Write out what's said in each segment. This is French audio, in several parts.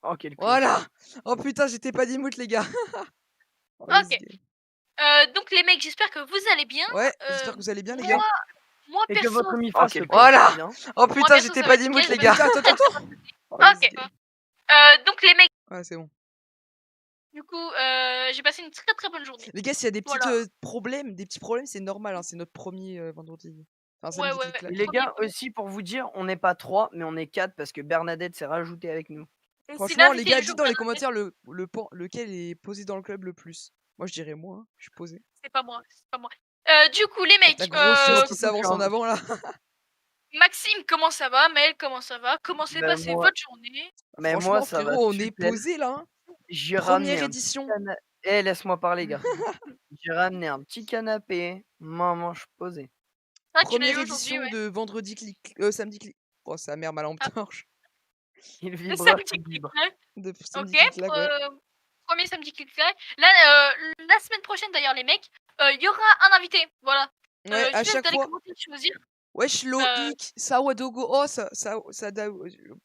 Oh, quel con. Voilà. Oh putain, j'étais pas d'emote, les gars. Oh, yes, OK. game. Donc les mecs, j'espère que vous allez bien. Ouais, j'espère que vous allez bien, les gars. moi Et que perso, votre ça MIFA va se super. passe Voilà. bien. Oh Moi putain, perso, j'étais ça pas va nickel, d'emote, je les me gars. sens très, très motivée. Oh, yes, OK. game. Donc les mecs, Ouais, c'est bon. du coup, j'ai passé une très, très bonne journée. Les gars, s'il y a des petits Voilà. problèmes, c'est normal, hein, c'est notre premier vendredi. Enfin, Ouais, samedi ouais, clic ouais. Et clac. les Premier gars, aussi pour vous dire, on n'est pas 3, mais on est 4 parce que Bernadette s'est rajoutée avec nous. et c'est Franchement, les l'invité gars, du dites jour, dans les Bernadette. commentaires lequel est posé dans le club le plus. Moi, je dirais moi, hein, je suis posé. C'est pas moi, c'est pas moi. Du coup, les Avec la mecs, grosse chose qui Surtout que s'avance en avant, là. Maxime, comment ça va? Mel, comment ça va? Comment s'est Ben passée moi, votre journée? mais moi Franchement, ça va frérot, on est super. posé, là. Hein. J'ai ramené Première un petit édition. canapé. Eh, laisse-moi parler, garçon. J'ai ramené un petit canapé. Maman, je suis posé. C'est vrai que tu l'as eu Première aujourd'hui, édition ouais. de vendredi clic, samedi clic. Oh, sa mère, ma lampe Ah, torche. Et le le vibreur samedi qui vibre. clic-clac. De OK, samedi clic clac, ouais. premier samedi clic-clac. Là, la semaine prochaine d'ailleurs les mecs, il y aura un invité, voilà. Ouais, Je à vous laisse chaque dans les fois. commentaires choisir. Wesh, Heu, Loïc, Sawadogo, oh,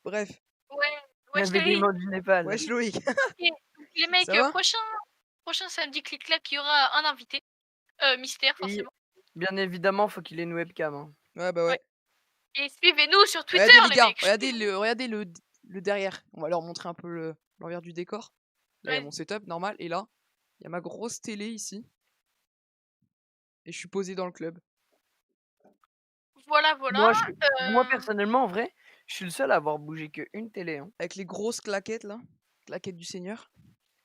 bref. ouais, Il y wesh avait des Loïc. mots du Népal. Wesh, Loïc. OK, donc les mecs, Ça va? prochain samedi clic-clac, il y aura un invité, mystère Et forcément. bien évidemment, faut qu'il ait une webcam. Hein. Ouais, bah Ouais ouais. et suivez-nous sur Twitter Regardez, les les gars, mecs, regardez le derrière. On va leur montrer un peu l'envers du décor. Là, il y a mon Vas-y. setup normal. Et là, il y a ma grosse télé ici. Et je suis posé dans le club. Voilà, Moi, personnellement, en vrai, je suis le seul à avoir bougé qu'une télé. Hein. Avec les grosses claquettes, là. Claquettes du Seigneur.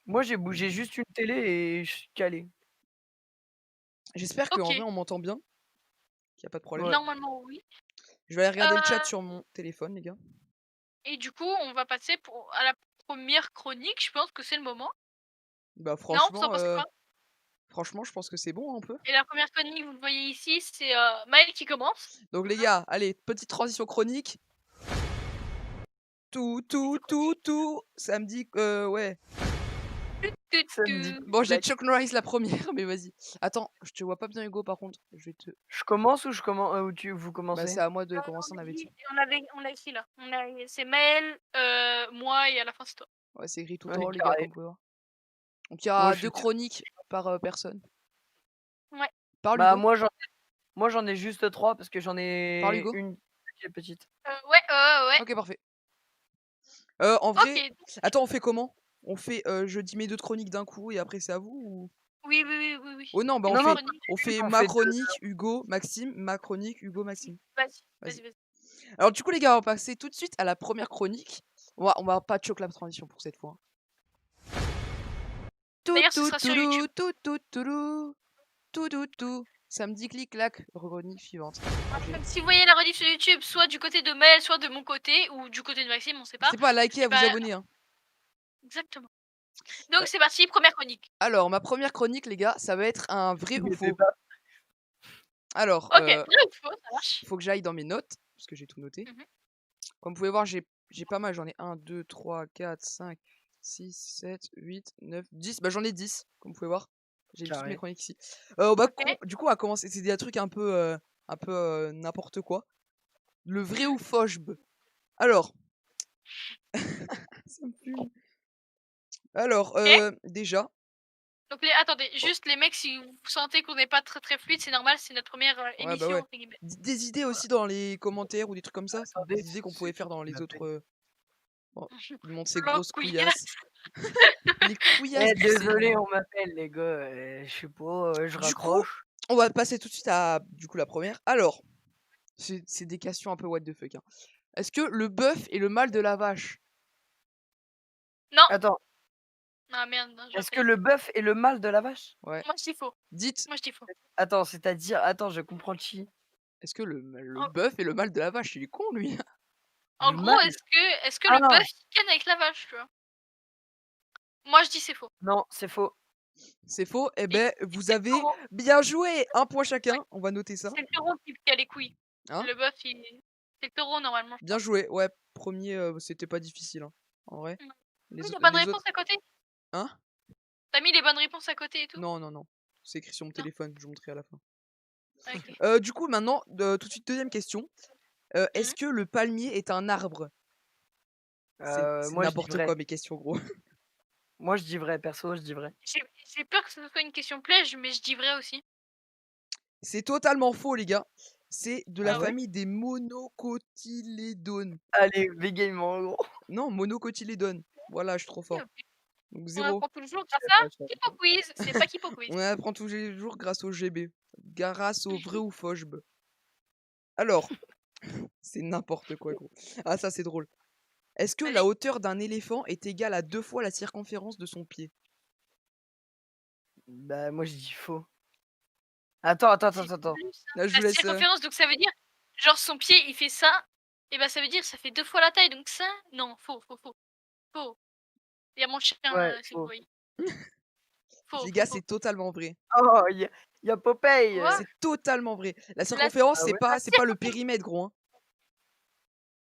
Moi, j'ai bougé juste une télé et je suis calé. J'espère qu'en vrai, OK, on m'entend bien. Qu'il n'y a pas de problème. Ouais. normalement oui. Je vais aller regarder le chat Heu sur mon téléphone, les gars. et du coup, on va passer à la première chronique, je pense que c'est le moment. Bah, Non, vous en pensez quoi? franchement, je pense que c'est bon, un peu. Et la première chronique, vous le voyez ici, c'est, Maëlle qui commence. Donc, les Voilà. gars, allez, petite transition chronique. Tout. Samedi, ouais. Samedi. Bon, j'ai Clac. Chuck Norris la première, mais vas-y. Attends, je te vois pas bien, Hugo, par contre. Je vais te. Je commence ou je commence ou vous Bah, commencez? c'est à moi de commencer, on avait dit. On l'a ici là. C'est Maëlle, moi et à la fin c'est toi. Ouais, c'est écrit tout en Ouais, haut, les gars, carré. comme vous pouvez voir. Donc, il y Moi, aura je 2 suis. chroniques par personne. Ouais. Parle, Bah Hugo. moi j'en ai juste 3 parce que j'en Parle, ai Hugo. une qui est petite. Ouais, ouais. Ok, parfait. En vrai, OK. attends, on fait comment? On fait, je dis mes 2 chroniques d'un coup et après c'est à vous ou? Oui. Oh non, bah Les Non, non, chroniques. on fait on ma fait 2. chronique, Hugo, Maxime, ma chronique, Hugo, Maxime. Vas-y. Vas-y. Alors du coup les gars, on va passer tout de suite à la première chronique. On va pas choquer la transition pour cette fois. Hein. D'ailleurs, ce sera sur YouTube. Tout. Samedi clic clac, chronique suivante. Donc, si vous voyez la rediff sur YouTube, soit du côté de Maëlle, soit de mon côté, ou du côté de Maxime, on sait pas. N'hésitez pas à liker et Et à vous abonner. Hein. exactement. Donc c'est parti, première chronique. Alors ma première chronique les gars, ça va être un vrai ou faux. Alors, OK, vrai ou faux, ça marche. faut que j'aille dans mes notes, parce que j'ai tout noté. Comme vous pouvez voir, j'ai pas mal, j'en ai 1, 2, 3, 4, 5, 6, 7, 8, 9, 10. Bah j'en ai 10, comme vous pouvez voir. J'ai toutes mes Carré. chroniques ici. OK. Du coup, on va commencer. C'est des trucs un peu n'importe quoi. Le vrai ou faucheb. Alors, ça me fume. Alors, OK. déjà. Donc attendez, juste les mecs, si vous sentez qu'on n'est pas très très fluide, c'est normal, c'est notre première Ouais, bah émission ouais. entre guillemets. Dites des idées aussi dans les commentaires ou des trucs comme ça. Attendez, Des idées qu'on pouvait c'est faire qui dans qui les m'appelle? autres. Bon, il montre ses Blanc grosses couillasse. couillasses. Les couillasses Eh du désolé, Seigneur. on m'appelle les gars, je sais pas, je Du coup, raccroche. on va passer tout de suite à du coup la première. Alors, c'est des questions un peu what the fuck. Hein. Est-ce que le bœuf est le mâle de la vache? Non. Attends, Ah merde, non, est-ce que le bœuf est le mâle de la vache? Ouais. Moi je dis faux. Dites, Moi je dis faux. Attends, c'est-à-dire, attends, je comprends le chi. est-ce que le En, bœuf est le mâle de la vache? Il est con lui. en Le gros, mâle? est-ce que le Ah bœuf il ken avec la vache, tu vois? Moi je dis c'est faux. non, c'est faux. C'est faux. Eh Et, ben, et vous c'est le avez taureau. bien joué. Un point chacun. Ouais, On va noter ça. c'est le taureau qui a les couilles. Hein? Le bœuf, c'est le taureau normalement, je Bien crois. joué. Ouais, premier, c'était pas difficile. Hein. En vrai. Ouais. Les, Oui, au- les bonnes les réponses autres. à côté. Hein? T'as mis les bonnes réponses à côté et tout? Non. C'est écrit sur mon Non. téléphone. Je vous montrerai à la fin. OK. Du coup, maintenant, tout de suite, deuxième question. Est-ce que le palmier est un arbre? C'est Moi je dis n'importe vrai. quoi mes questions, gros. Moi je dis vrai, perso, je dis vrai. J'ai peur que ce soit une question piège, mais je dis vrai aussi. C'est totalement faux, les gars. C'est de la Ah ouais? famille des monocotylédones. Allez, bégayement, en gros. Non, monocotylédones. Voilà, je suis trop Ok, fort. ok. Donc On 0. apprend tous les jours Je grâce sais à pas, je sais pas. Kipo Quiz. C'est pas Kipo Quiz. On apprend tous les jours grâce au GB. Grâce au vrai ou faux. Alors, c'est n'importe quoi, gros. Ah, ça, c'est drôle. Est-ce que la Vas-y. hauteur d'un éléphant est égale à 2 fois la circonférence de son pied? Bah moi je dis faux. Attends. C'est Attends. plus ça. Là, je La vous laisse. circonférence, donc ça veut dire, genre son pied il fait ça, et bah ça veut dire ça fait 2 fois la taille, donc ça, non, faux. Faux. Il y a mon chien, Ouais, si vous faux. voyez. Faux. Les gars, c'est totalement vrai. Oh, y a Popeye. Quoi? C'est totalement vrai. La La circonférence, Ah c'est ouais? pas, c'est pas le périmètre, gros. Hein.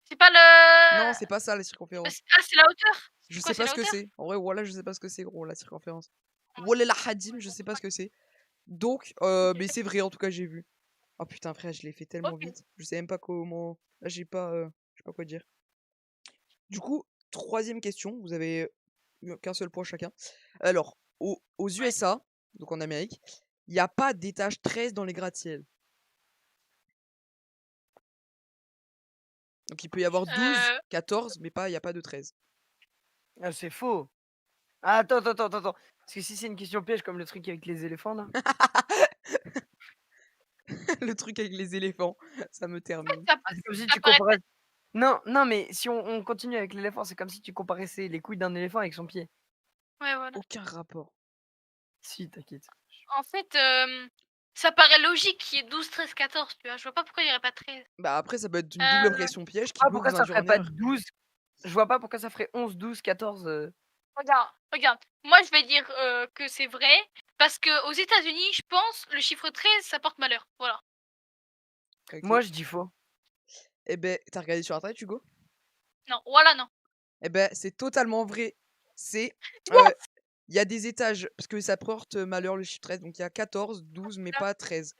C'est pas le. Non, c'est pas ça, la circonférence. Ah, c'est la hauteur. Je C'est sais quoi, c'est pas la ce que hauteur? c'est. En vrai, voilà, je sais pas ce que c'est, gros, la circonférence. Wallah la hadim, je sais pas ce que c'est. Donc, mais c'est vrai, en tout cas, j'ai vu. Oh putain, frère, je l'ai fait tellement Ok. vite. Je sais même pas comment. Là, je sais pas quoi dire. Du coup, troisième question. Vous avez qu'un seul point chacun. Alors, aux Ouais. USA, donc en Amérique, il n'y a pas d'étage 13 dans les gratte-ciel. Donc, il peut y avoir 12, 14, mais il n'y a pas de 13. Ah, c'est faux. Ah, attends. Parce que si c'est une question piège comme le truc avec les éléphants là. Le truc avec les éléphants, ça me termine. Ça, C'est comme si ça tu paraît comparais. Non, mais si on continue avec l'éléphant, c'est comme si tu comparaissais les couilles d'un éléphant avec son pied. Ouais, voilà. Aucun rapport. Si, t'inquiète. En fait, ça paraît logique qu'il y ait 12, 13, 14, tu vois. Je vois pas pourquoi il y aurait pas 13. Bah après, ça peut être une double pression piège qui Ah, peut pourquoi vous ça induire ferait en pas erreur. 12? Je vois pas pourquoi ça ferait 11, 12, 14. Regarde. Moi, je vais dire que c'est vrai. Parce que aux États-Unis, je pense, le chiffre 13, ça porte malheur. Voilà. Ok. Moi, je dis faux. Eh ben, t'as regardé sur internet, Hugo? Non, voilà, non. Eh ben, c'est totalement vrai. C'est. Il y a des étages, parce que ça porte malheur le chiffre 13, donc il y a 14, 12, mais pas 13.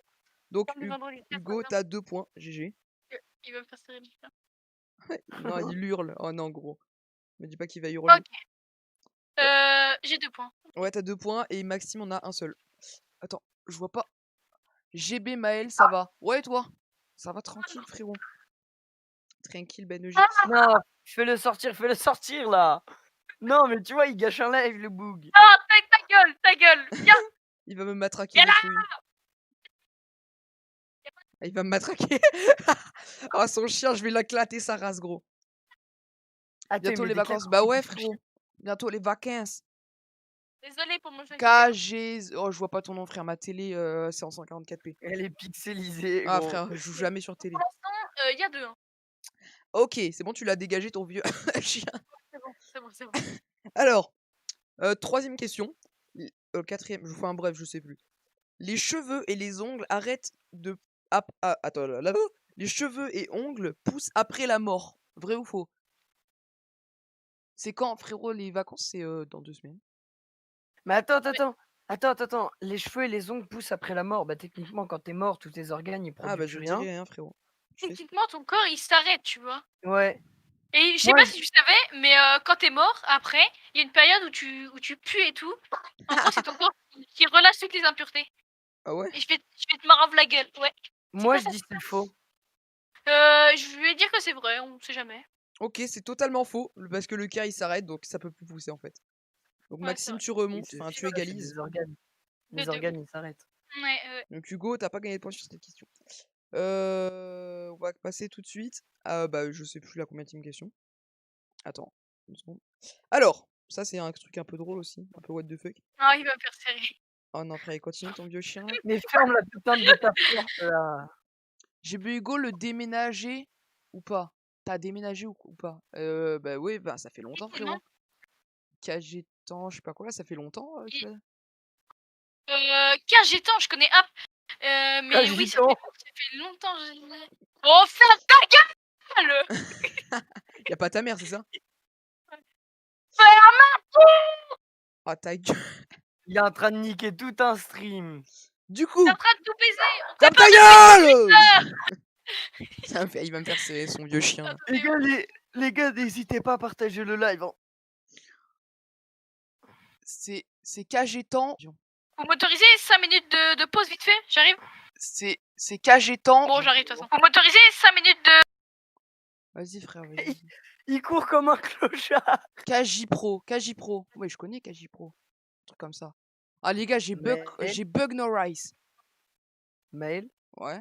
Donc, Comme le vendredi 13, Hugo, t'as 2 points. GG. il va me faire serrer le chien. Non, il hurle. Oh non, gros. Me dis pas qu'il va hurler. Ok. J'ai 2 points. Ouais, t'as 2 points et Maxime en a un seul. Attends, je vois pas. GB Maël, ça va. Ouais, toi? Ça va tranquille, frérot. Tranquille, Ben EG. Non, fais-le sortir là. Non, mais tu vois, il gâche un live, le boug. Ah, ta gueule. Viens. Il va me matraquer Viens les couilles. Ah, il va me matraquer. Oh, son chien, je vais l'éclater sa race, gros. Attends, Bientôt il met les des vacances. claques Bah au ouais, cul du frérot. Bientôt les vacances. Désolée pour mon jeu. KG. Oh, je vois pas ton nom, frère. Ma télé, c'est en 144p. Elle est pixelisée, Ah, gros. frère, je joue jamais sur télé. Pour l'instant, il y a 2. Hein. Ok, c'est bon, tu l'as dégagé, ton vieux chien. C'est bon. Alors, troisième question. Quatrième, je vous fais un bref, je sais plus. Les cheveux et les ongles arrêtent de. Attends, là. Les cheveux et ongles poussent après la mort. Vrai ou faux? C'est quand, frérot, les vacances? C'est dans 2 semaines. Mais attends. Les cheveux et les ongles poussent après la mort. Bah, techniquement, quand t'es mort, tous tes organes, ils Ah, produisent bah, plus je rien. dirais rien, frérot. Techniquement, ton corps, il s'arrête, tu vois. Ouais. Et je sais Moi, pas si tu savais, mais quand t'es mort, après, il y a une période où tu pues et tout. En gros, c'est ton corps qui relâche toutes les impuretés. Ah ouais? Et je vais te marrer la gueule, ouais. moi je dis c'est faux. Je vais dire que c'est vrai, on sait jamais. Ok, c'est totalement faux, parce que le cas il s'arrête, donc ça peut plus pousser en fait. Donc Ouais, Maxime, c'est tu Oui, remontes, c'est enfin tu sûr, c'est égalises. des organes. Les deux. organes, ils s'arrêtent. Ouais. Donc Hugo, t'as pas gagné de points sur cette question. On va passer tout de suite. Bah je sais plus la combienième question. Attends, une seconde. Alors, ça c'est un truc un peu drôle aussi, un peu what the fuck. Ah, il va me faire serrer. Oh non frère, continue ton vieux chien. Mais ferme la putain de ta porte là. J'ai vu Hugo le déménager ou pas? T'as déménagé ou pas? Bah oui, bah ça fait longtemps Comment frérot. Kajetan, je sais pas quoi, ça fait longtemps. Kajetan, je connais App. Mais oui, ça Kajetan. fait longtemps. Oh, ferme ta gueule. Y a pas ta mère, c'est ça? Ferme. Ah ta gueule. Il est en train de niquer tout un stream. Du coup, T'es en train de tout baiser. tape ta gueule! Il va me faire serrer son vieux chien. Attends, Les gars, Les gars, n'hésitez pas à partager le live, hein. C'est Cagetan. Vous m'autorisez 5 minutes de pause vite fait? J'arrive? C'est Cagetan. Bon, j'arrive de toute façon. Vous m'autorisez 5 minutes de... Vas-y, frère, vas-y. Il court comme un clochard. Cagipro. Ouais, je connais Cagipro. Un truc comme ça. Ah, les gars, j'ai bug no rice. Maël, Ouais.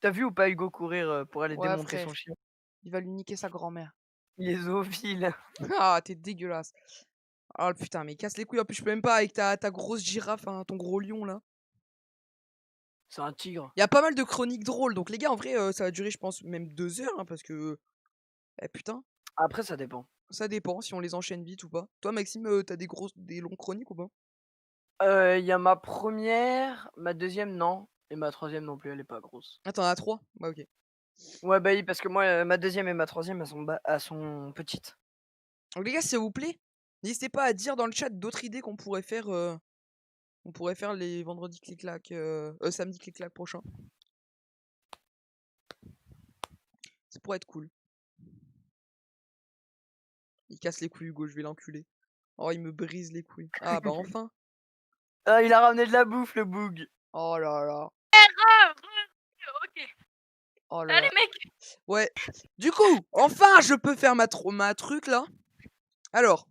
t'as vu ou pas Hugo courir pour aller Ouais, démontrer frère. son chien? Il va lui niquer sa grand-mère. Il est zoophile. Ah, t'es dégueulasse. Oh putain, mais casse les couilles. En plus, je peux même pas avec ta grosse girafe, hein, ton gros lion là. C'est un tigre. Il y a pas mal de chroniques drôles. Donc, les gars, en vrai, ça va durer, je pense, même 2 heures. Hein, parce que. Eh putain, Après, ça dépend. ça dépend si on les enchaîne vite ou pas. Toi, Maxime, t'as des longues chroniques ou pas? Il y a ma première, ma deuxième, non. Et ma troisième non plus, elle est pas grosse. Ah, t'en as 3? Bah, ok. Ouais, bah oui, parce que moi, ma deuxième et ma troisième, elles sont petites. Donc, les gars, s'il vous plaît, n'hésitez pas à dire dans le chat d'autres idées qu'on pourrait faire. On pourrait faire les vendredis clic-clac. Samedi clic-clac prochain. Ça pourrait être cool. Il casse les couilles, Hugo, je vais l'enculer. Oh, il me brise les couilles. Ah, bah enfin. Ah, il a ramené de la bouffe, le boug. Oh là là. Ok. Oh là Allez, là. mec. Ouais. Du coup, enfin, je peux faire ma truc là. Alors,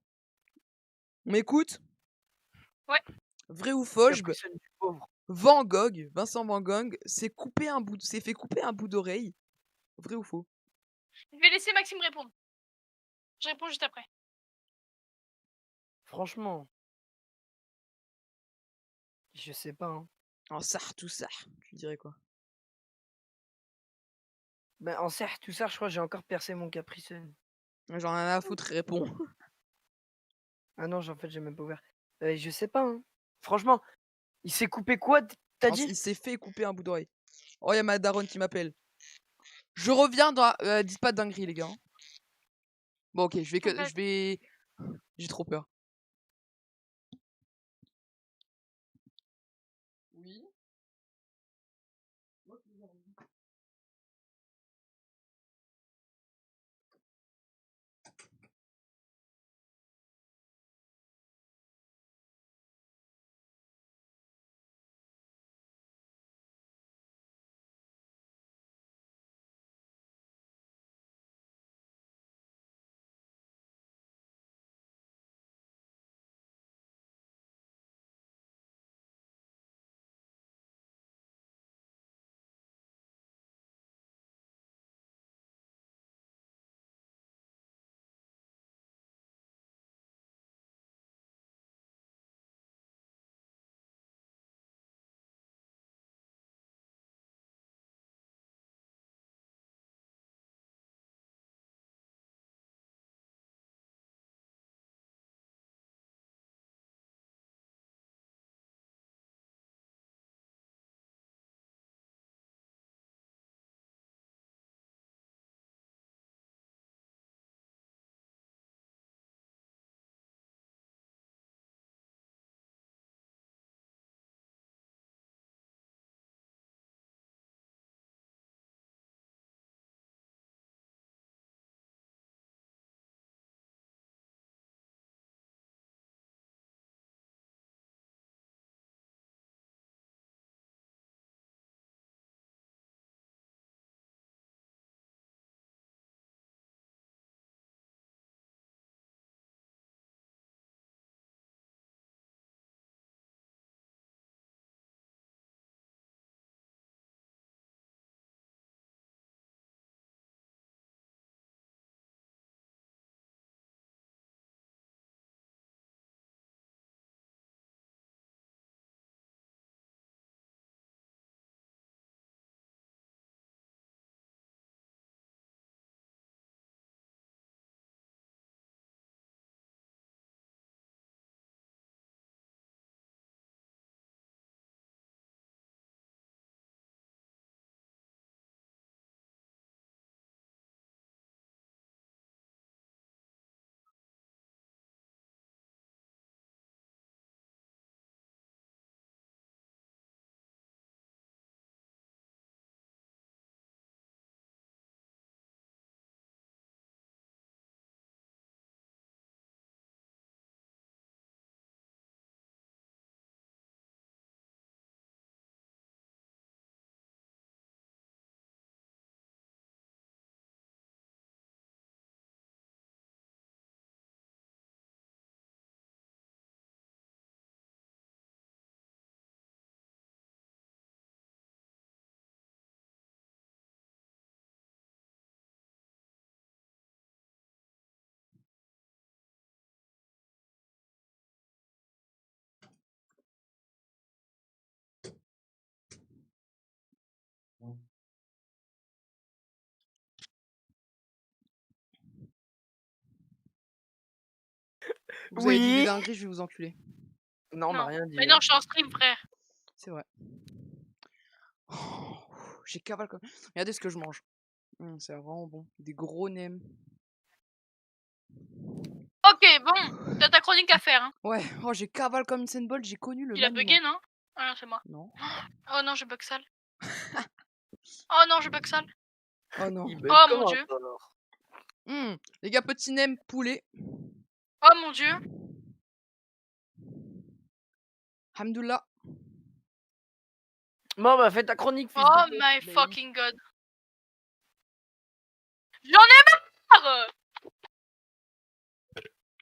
on m'écoute? Ouais. Vrai ou faux, Capricène du pauvre. Vincent Van Gogh, s'est fait couper un bout d'oreille. Vrai ou faux? Je vais laisser Maxime répondre. Je réponds juste après. Franchement, je sais pas, hein. En ça, tout ça. Tu dirais quoi? Ben, en certes, tout ça, je crois que j'ai encore percé mon capricène. J'en ai rien à foutre, réponds. Ah non, en fait, j'ai même pas ouvert. Je sais pas, hein. Franchement, il s'est coupé quoi, t'as dit? Il s'est fait couper un bout d'oreille. Oh, y'a ma daronne qui m'appelle. Je reviens dans. Dites pas de dinguerie, les gars. Hein. Bon, ok, je vais. J'ai trop peur. Oui. Vous avez dit des Oui. dingueries, je vais vous enculer. Non, on m'a Non. rien dit. Mais hein. non, je suis en stream, frère. C'est vrai. Oh, j'ai cavale comme. Regardez ce que je mange. C'est vraiment bon. Des gros nems. Ok, bon. T'as ta chronique à faire. Hein. Ouais, oh, j'ai cavale comme Usain Bolt, j'ai connu le Il a maniement. bugué, non? Ah non, c'est moi. Non. Oh non, je bug sale. Oh non, je bug sale. Oh non. Il bug Oh mon comment dieu. ça, alors? Les gars, petit nem poulet. Oh mon dieu. Hamdoullah. Bon, bah, fais ta chronique, fils Oh de pute. my Bah, fucking god. J'en ai marre.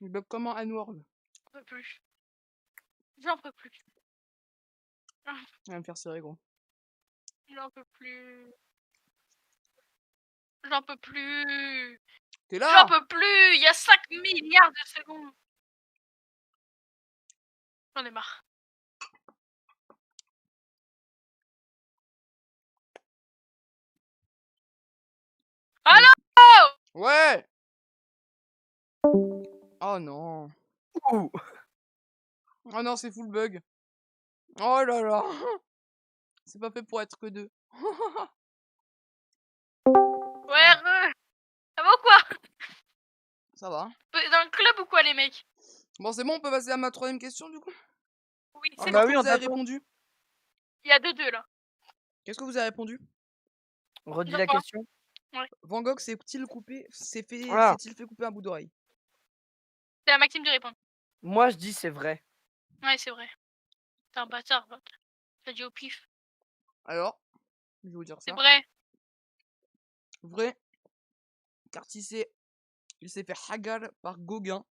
Il bug comment Anworld? J'en peux plus. J'en peux plus. Il va me faire serrer, gros. J'en peux plus. J'en peux plus. T'es J'en là? peux plus. Il y a 5 milliards de secondes. J'en ai marre. Allô? Ouais. Oh non. Ouh. Oh non, c'est full bug. Oh là là. C'est pas fait pour être que deux. Ouais, ça va ou quoi? Ça va. Dans le club ou quoi, les mecs? Bon, c'est bon, on peut passer à ma troisième question du coup. Oui, Alors, c'est bah qu'est-ce bon. oui, que on vous avez t'attend. répondu? Il y a 2-2 là. Qu'est-ce que vous avez répondu? Redis De la quoi? question. Van Gogh s'est-il fait Voilà. couper un bout d'oreille? C'est à Maxime de répondre. Moi, je dis c'est vrai. Ouais, c'est vrai. T'es un bâtard, va. T'as dit au pif. Alors, je vais vous dire C'est ça. vrai. Vrai, car il s'est fait hagal par Gauguin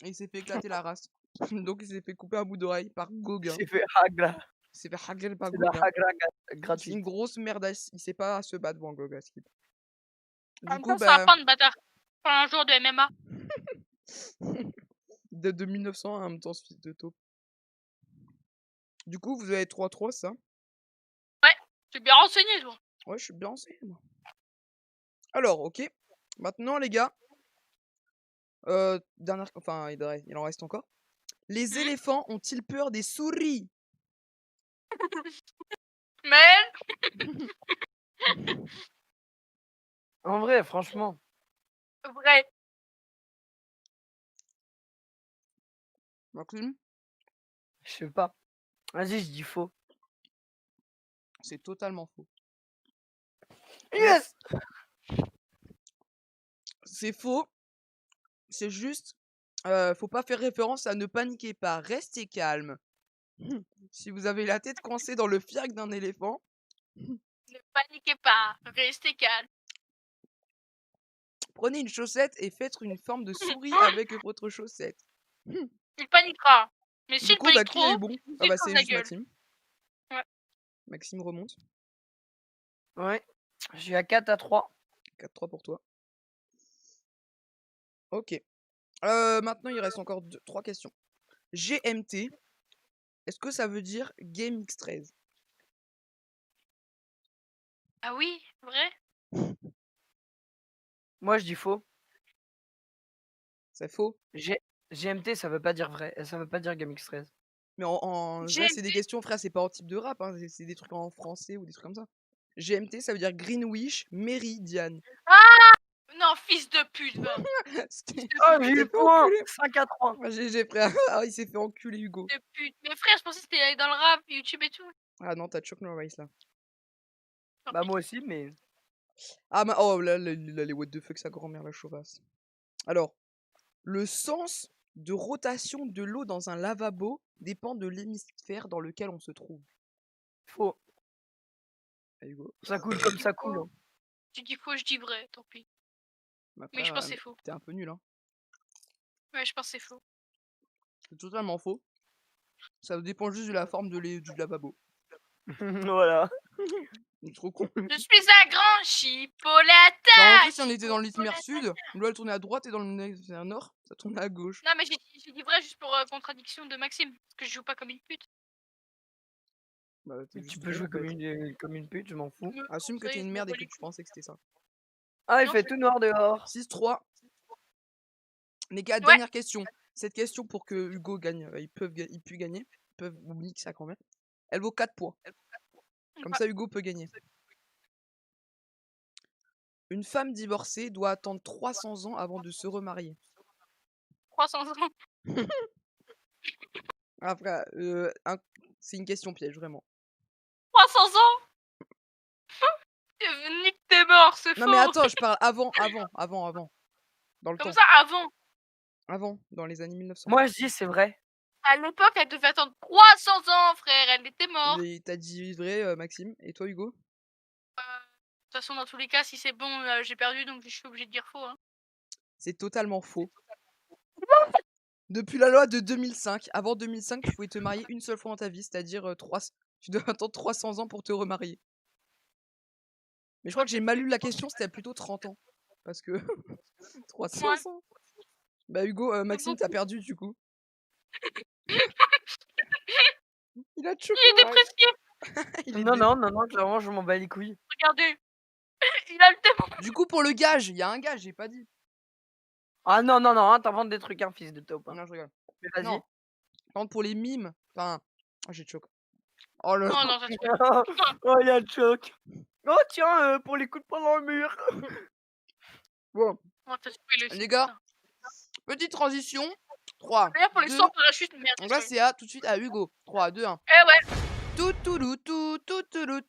et il s'est fait éclater la race. Donc il s'est fait couper un bout d'oreille par Gauguin. C'est fait hagla. Il s'est fait hagal par C'est de la Gauguin. hagla C'est gratuite. une grosse merdasse. Il sait pas se battre, Van Gogh, à Skip. En Du même coup, temps, c'est un bah, pan de bâtard. Pas un jour de MMA. de 1900 en même temps, ce fils de taupe. Du coup, vous avez 3-3, ça? Tu es bien renseigné, toi. Ouais, je suis bien renseigné, moi. Alors, ok. Maintenant, les gars. Enfin, il en reste encore. Les éléphants ont-ils peur des souris? Mais En vrai, franchement, vrai. Maxime, je sais pas. Vas-y, je dis faux. c'est totalement faux. Yes. C'est faux. C'est juste. Faut pas faire référence à ne paniquez pas. Restez calme. Si vous avez la tête coincée dans le fiac d'un éléphant, Ne paniquez pas. Restez calme. prenez une chaussette et faites une forme de souris avec votre chaussette. Il paniquera. Mais Du s'il coup, bah, panique qui a eu trop, bon? il Ah bah, dans c'est la juste gueule. Maxime. Ouais. Maxime remonte. Ouais. Je suis à 4-3. 4-3 pour toi. Ok. Maintenant, il reste encore 3 questions. GMT, est-ce que ça veut dire Game X13? Ah oui, vrai? Moi, je dis faux. C'est faux. GMT, ça veut pas dire vrai. Ça veut pas dire GameX13. Mais là, c'est des questions, frère, c'est pas en type de rap, hein, c'est des trucs en français ou des trucs comme ça. GMT, ça veut dire Greenwich Meridian. Non, fils de pute, va. C'était- Oh, j'ai il eu s'est le fait point. enculer. 5-3. Ah, GG, frère. Ah, il s'est fait enculer, Hugo. De pute. Mais frère, je pensais que c'était dans le rap, YouTube et tout. Ah non, t'as Chuck Norris là. Tant Bah, pis. moi aussi, mais. Ah, oh là, les what the fuck, sa grand-mère, la chauvasse. Alors, le sens de rotation de l'eau dans un lavabo dépend de l'hémisphère dans lequel on se trouve. Faux. Ah, Hugo. Ça coule comme ça coule. hein. Tu dis faux, je dis vrai, tant pis. Bah, Mais je frère, pense que c'est faux. t'es un peu nul, hein. Ouais, je pense que c'est faux. C'est totalement faux. Ça dépend juste de la forme du lavabo. Voilà. Il est trop con. Je suis un grand chipolata. Genre, en plus, si on était dans l'hémisphère sud, l'eau elle tournait à droite et dans l'hémisphère nord, ça tournait à gauche. Non, mais j'ai dit vrai juste pour contradiction de Maxime. Parce que je joue pas comme une pute. Bah, t'es Tu juste peux trop jouer bête. comme une pute, je m'en fous. Assume que t'es une merde et que tu pensais que c'était ça. Ah, il Non, fait je- tout noir dehors. 6-3. Les gars, Ouais. dernière question. Cette question, pour que Hugo gagne, il puisse gagner, ou Nick sa grand-mère, elle vaut 4 points. Comme ça, Hugo peut gagner. Une femme divorcée doit attendre 300 ans avant de se remarier. 300 ans. Après, c'est une question piège, vraiment. 300 ans. Nick, t'es mort, c'est Non faux. mais attends, je parle avant. Dans le Comme temps. ça, avant. Avant, dans les années 1900. Moi, je dis c'est vrai. À l'époque, elle devait attendre 300 ans, frère. Elle était morte. T'as dit vrai, Maxime. Et toi, Hugo? De toute façon, dans tous les cas, si c'est bon, j'ai perdu, donc je suis obligée de dire faux. Hein. C'est totalement faux. Depuis la loi de 2005, avant 2005, tu pouvais te marier une seule fois dans ta vie, c'est-à-dire tu dois attendre 300 ans pour te remarier. Mais je crois que j'ai mal lu la question, c'était plutôt 30 ans. Parce que 300 Ouais. ans. Bah Hugo, Maxime, t'as beaucoup. perdu du coup. Il a choqué. Il est dépressif. Il est Non, non, non, non, clairement, je m'en bats les couilles. Regardez. Il a le démon. Du coup, pour le gage, il y a un gage, j'ai pas dit. Ah non, non, non, hein, t'inventes des trucs, hein, fils de taupe. Hein. Non, je rigole. Mais vas-y. Non. Par contre, pour les mimes, enfin, j'ai choqué. Oh là Oh là. non, ça se Oh, il y a le choc. Oh, tiens, pour les coups de poing dans le mur. Bon, Oh, t'as spoilé aussi, les gars, putain. petite transition. 3, D'ailleurs, pour les 2. sauts en parachute, merde. Donc là, c'est tout de suite à Hugo. 3, 2, 1. Eh ouais.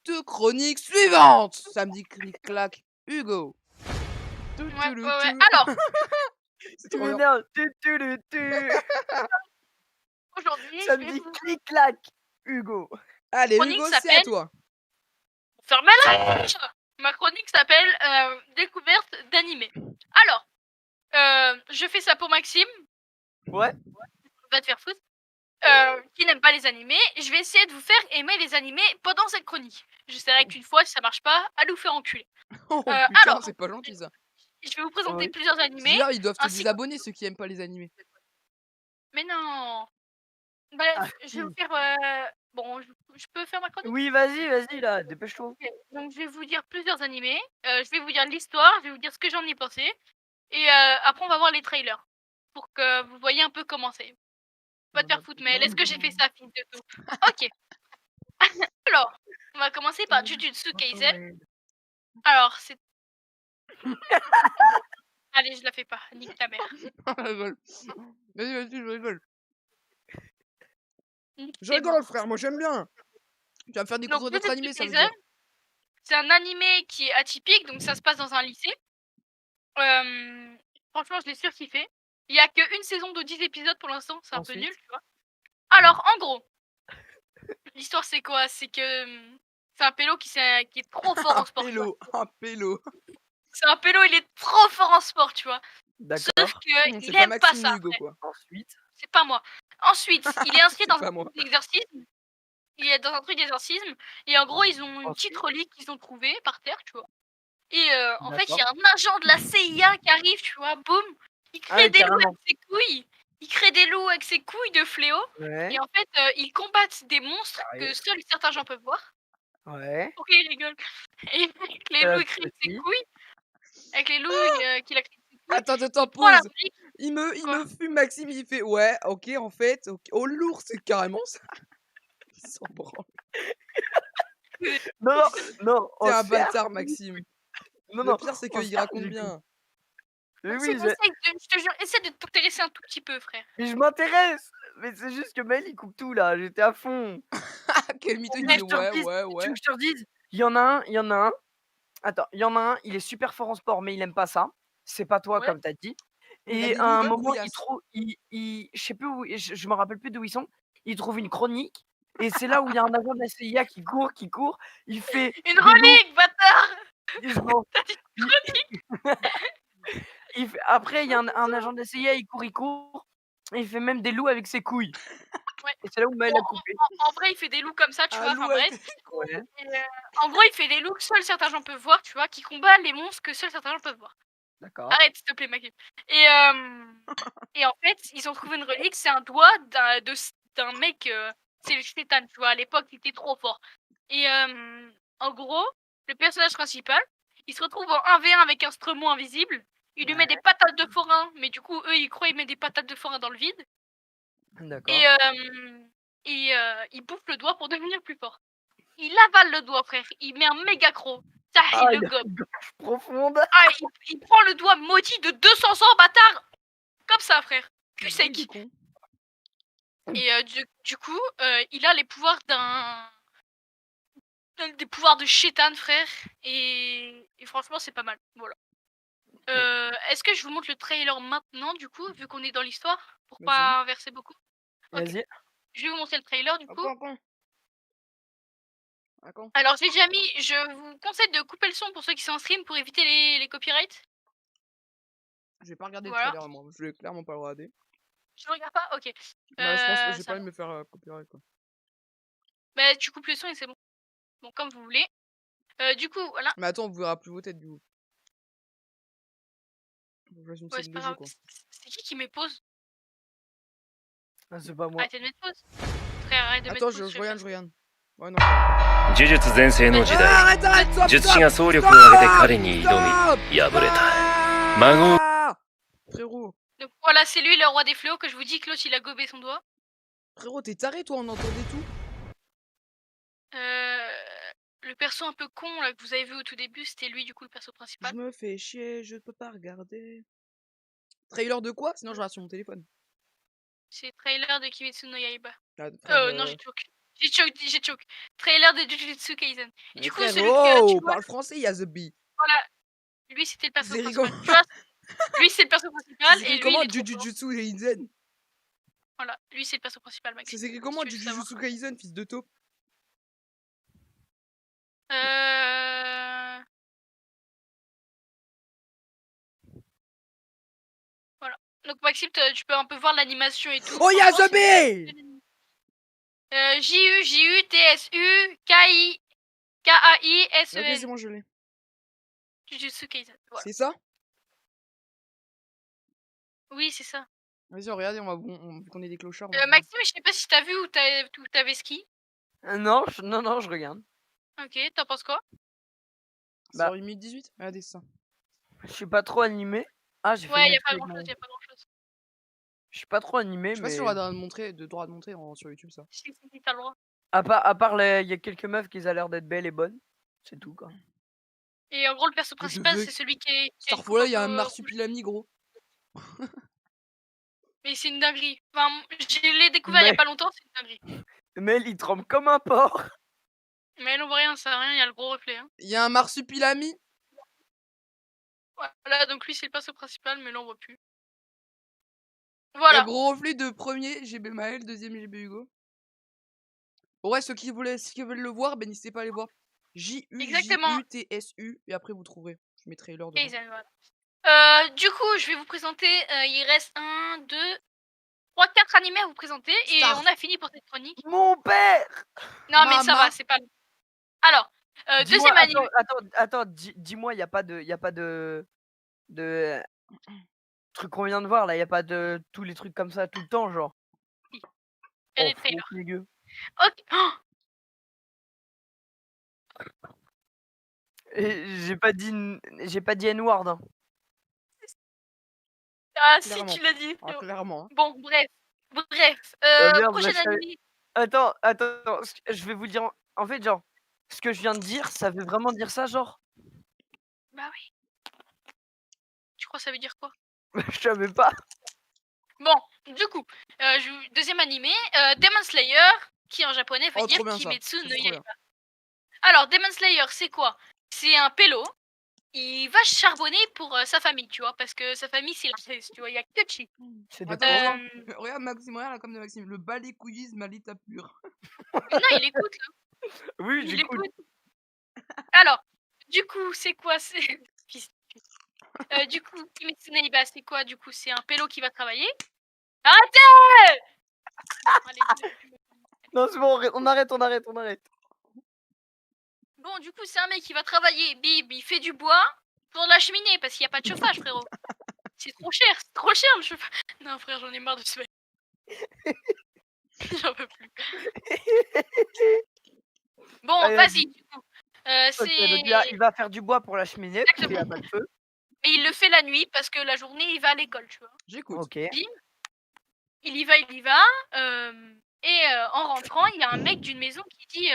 Tout, chronique suivante. Samedi clic-clac, Hugo. Ouais. Alors, C'est Tu trop bien. m'énerves. aujourd'hui, je vais Samedi, vous clic-clac, Hugo. Allez, chronique Hugo, c'est à s'appelle- toi. fermer la Ma chronique s'appelle découverte d'animé. Alors, je fais ça pour Maxime. Ouais. Va te faire foutre. Qui n'aime pas les animés. Je vais essayer de vous faire aimer les animés pendant cette chronique. J'essaierai qu'une fois, si ça marche pas, à nous faire enculer. Oh putain, alors, c'est pas gentil ça. Je vais vous présenter Oui. plusieurs C'est animés. bizarre, ils doivent te ainsi que- désabonner ceux qui aiment pas les animés. Mais non. Bref, Ah, je vais vous si. faire. Bon, je peux faire ma chronique. Oui, vas-y, là, dépêche-toi. Ok, donc je vais vous dire plusieurs animés, je vais vous dire l'histoire, je vais vous dire ce que j'en ai pensé, et après on va voir les trailers, pour que vous voyez un peu comment c'est. Pas te faire foutre, mais est-ce que j'ai fait ça, fils de tout? Ok. Alors, on va commencer par Jujutsu Kaisen. Alors, c'est... Allez, je la fais pas, nique ta mère. Je rigole. Vas-y, je rigole. Nique Je tes rigole, morts. frère, moi j'aime bien. Tu vas me faire découvrir Donc, d'autres Jujutsu animés, ça veut Kaisen, dire. c'est un animé qui est atypique, donc ça se passe dans un lycée. Franchement, je l'ai surkiffé. Il y a qu'une saison de 10 épisodes pour l'instant, c'est un peu Ensuite. nul, tu vois. Alors, en gros, l'histoire c'est quoi? C'est que c'est un pélo qui est trop fort en sport. tu vois. Un pélo. C'est un pélo, il est trop fort en sport, tu vois. Sauf D'accord. que C'est il pas aime pas Maxime ça. ni Hugo, frère. quoi. Ensuite. C'est pas moi. Ensuite, il est inscrit C'est dans pas un moi. truc d'exorcisme. Il est dans un truc d'exorcisme. Et en gros, ils ont une petite Ensuite. relique qu'ils ont trouvée par terre, tu vois. Et en fait, il y D'accord. a un agent de la CIA qui arrive, tu vois, boum. Il crée oui, des loups carrément. avec ses couilles. Il crée des loups avec ses couilles de fléau. Ouais. Et en fait, ils combattent des monstres Sérieux? que seuls certains gens peuvent voir. Ouais. Pourquoi il rigole? Et avec les loups, il crée ses Petit. couilles. Avec les loups qu'il a créé ses couilles. Attends, Il prend la pause. brique. Il Quoi? me fume, Maxime, il fait ouais, ok, en fait, ok. Oh, lourd, c'est carrément ça. Il s'en branle. Non, non, T'es un on bâtard, Maxime. Non, Le non. pire, c'est on qu'il sert, raconte du bien. coup. Mais Si, oui, je je te jure, essaie de t'intéresser un tout petit peu, frère. mais je m'intéresse. Mais c'est juste que Mel, il coupe tout, là. J'étais à fond. Quel mytho, il Tu veux dit que je te ouais, redise? ouais, Tu veux ouais. que je te redise? Il y en a un. Attends, il y en a un, il est super fort en sport, mais il aime pas ça. C'est pas toi, Ouais. comme t'as dit. Il a Et des à un loups moment, il brouillasses. trouve, je sais plus où, je me rappelle plus d'où ils sont. Il trouve une chronique, et c'est là où il y a un agent de la CIA qui court. Il fait Une des loups. relique, bâtard! et je m'en- T'as dit il- Après, il y a un agent de la CIA, il court. Et il fait même des loups avec ses couilles. Ouais. Et c'est là où Maël Bon, a coupé. en vrai, il fait des loups comme ça, tu vois. Un loup Enfin avec bref. Ouais. Et, en gros, il fait des loups que seuls certains gens peuvent voir, tu vois, qui combattent les monstres que seuls certains gens peuvent voir. D'accord. Arrête, s'il te plaît, Maxime. Et en fait, ils ont trouvé une relique, c'est un doigt d'un mec, c'est le Stétan, tu vois, à l'époque, il était trop fort. Et en gros, le personnage principal, il se retrouve en 1v1 avec un Stremon invisible, Il lui met des patates de forain, mais du coup, eux, ils croient qu'il met des patates de forain dans le vide. D'accord. Il bouffe le doigt pour devenir plus fort. Il avale le doigt, frère. Il met un méga croc. Ça, il le il a gobe. une gorge profonde. Ah, il prend le doigt maudit de 200 ans, bâtard. Comme ça, frère. Cul Il sec. est con. Et du coup, il a les pouvoirs des pouvoirs de chétan, frère. Et franchement, c'est pas mal. Voilà. Est-ce que je vous montre le trailer maintenant, du coup, vu qu'on est dans l'histoire, pour Vas-y. pas inverser beaucoup? Ok. Vas-y. Je vais vous montrer le trailer, du coup. Attends. Alors, j'ai déjà mis. Je vous conseille de couper le son pour ceux qui sont en stream pour éviter les copyrights. Je vais pas regarder Voilà. le trailer, moi. Je vais clairement pas le regarder. Tu le regardes pas? Ok. Bah, je pense que j'ai ça pas va. envie de me faire copyright, quoi. Bah, tu coupes le son et c'est bon. Bon, comme vous voulez. Du coup, voilà. Mais attends, on verra plus vos têtes, du coup. Faut que je fasse une Ouais, scène c'est de pas jeu, grave. quoi. C'est qui met pause? Ah, c'est pas moi. Arrêtez de mettre pause. Frère, arrête de mettre Attends, pause. je regarde. Ouais, non. 呪術全盛の時代 Arrête, stop, 術師 stop, が総力を挙げて彼に挑 stop, み敗れた Ah Mago Frérot, Donc voilà, c'est lui le roi des fléaux que je vous dis que l'autre il a gobé son doigt. frérot, t'es taré, toi, on entendait tout. Le perso un peu con là que vous avez vu au tout début, c'était lui du coup le perso Je principal. me fais chier, je peux pas regarder. Trailer de quoi? Sinon, je regarde sur mon téléphone. C'est trailer de Kimetsu no Yaiba. Ah, frère, Non, j'ai choke. Trailer de Jujutsu Kaisen. Et du coup, frère, celui que oh, tu vois, parle français, il y a The Bee. voilà, lui c'était le perso C'est principal. rigolo. Tu vois, lui c'est le perso principal Ça et s'écrit lui comment il est trop fort. Jujutsu Kaisen? Voilà, lui c'est le perso principal, Max. Ça s'écrit si comment tu veux le savoir. Jujutsu Kaisen, fils de taupe? Voilà. Donc Maxime, tu peux un peu voir l'animation et tout. Oh, il y a Franchement, The Bee! Jujutsu Ok, Kaisen. c'est bon, je l'ai. Jujutsu Kaisen. Voilà. C'est ça? Oui, c'est ça. Vas-y, on regarde, vu qu'on est des clochards. on va- Maxime, je sais pas si t'as vu ou t'avais ski. Non, je regarde. Ok, t'en penses quoi? C'est genre 1 minute 18? Regardez ça. Je suis pas trop animé. Ah, j'ai fait Ouais, une y a pas mistake, grand moi. chose, y a pas grand chose. Je suis pas trop animé, Je sais pas si mais on a de droit de montrer sur YouTube ça. Si, t'as le droit. à part il y a quelques meufs qui ont l'air d'être belles et bonnes. C'est tout, quoi. Et en gros, le perso principal, veux c'est celui qui est. Starfall, il y a un marsupilami, gros. Mais c'est une dinguerie. Enfin, je l'ai découvert il y a pas longtemps, c'est une dinguerie. Mais il tremble comme un porc. Mais elle on voit rien, ça sert à rien, il y a le gros reflet. Hein. Il y a un marsupilami. Voilà, donc lui c'est le perso principal, mais là on voit plus. Il y a Voilà. un gros reflet de premier GB Maël, deuxième GB Hugo. Ouais, ceux qui veulent le voir, ben n'hésitez pas à aller voir. JUJUTSU et après vous trouverez. Je mettrai l'heure dedans. Kaisen, voilà. Du coup, je vais vous présenter. Il reste 1, 2, 3, 4 animés à vous présenter et Star. on a fini pour cette chronique. Mon père. Non, mais ça Mama. va, c'est pas. Alors, deuxième animé. Attends, dis-moi, il y a pas de truc qu'on vient de voir là, il y a pas de tous les trucs comme ça tout le temps, genre. Il y a des faux trailers. dégueu. Ok. Oh Et j'ai pas dit N-word. Hein. ah, Clairement. si tu l'as dit. Ah, clairement. Hein. Bon, bref. Merde, Prochain animé. Attends, je vais vous dire. En fait, genre, ce que je viens de dire, ça veut vraiment dire ça, genre. Bah oui. Tu crois que ça veut dire quoi? Je savais pas. Bon, du coup, deuxième animé, Demon Slayer, qui en japonais veut dire trop bien, ça. Kimetsu C'est no trop Yaiba. bien. Alors, Demon Slayer, c'est quoi? C'est un pélo. Il va charbonner pour sa famille, tu vois, parce que sa famille, c'est la crise, tu vois, il y a que chi. C'est des Attends, pauvres. regarde Maxime, regarde la com de Maxime. Le balécouillisme à l'état pur. Non, il écoute, là. Oui, Il j'écoute. écoute. Alors, du coup, c'est quoi? Du coup, Kimetsu no Yaiba, c'est quoi? Du coup, c'est un pélo qui va travailler. Arrêtez! Non, c'est bon, on arrête. Bon, du coup, c'est un mec qui va travailler. Bib, il fait du bois pour la cheminée parce qu'il n'y a pas de chauffage, frérot. C'est trop cher le chauffage. Non, frère, j'en ai marre de ce mec. J'en peux plus. Bon, Allez, vas-y, du coup. Ok, donc il va faire du bois pour la cheminée, parce qu'il n'y a pas de feu. Mais il le fait la nuit parce que la journée, il va à l'école, tu vois. J'écoute. Ok. Bim, il y va. En rentrant, il y a un mec d'une maison qui dit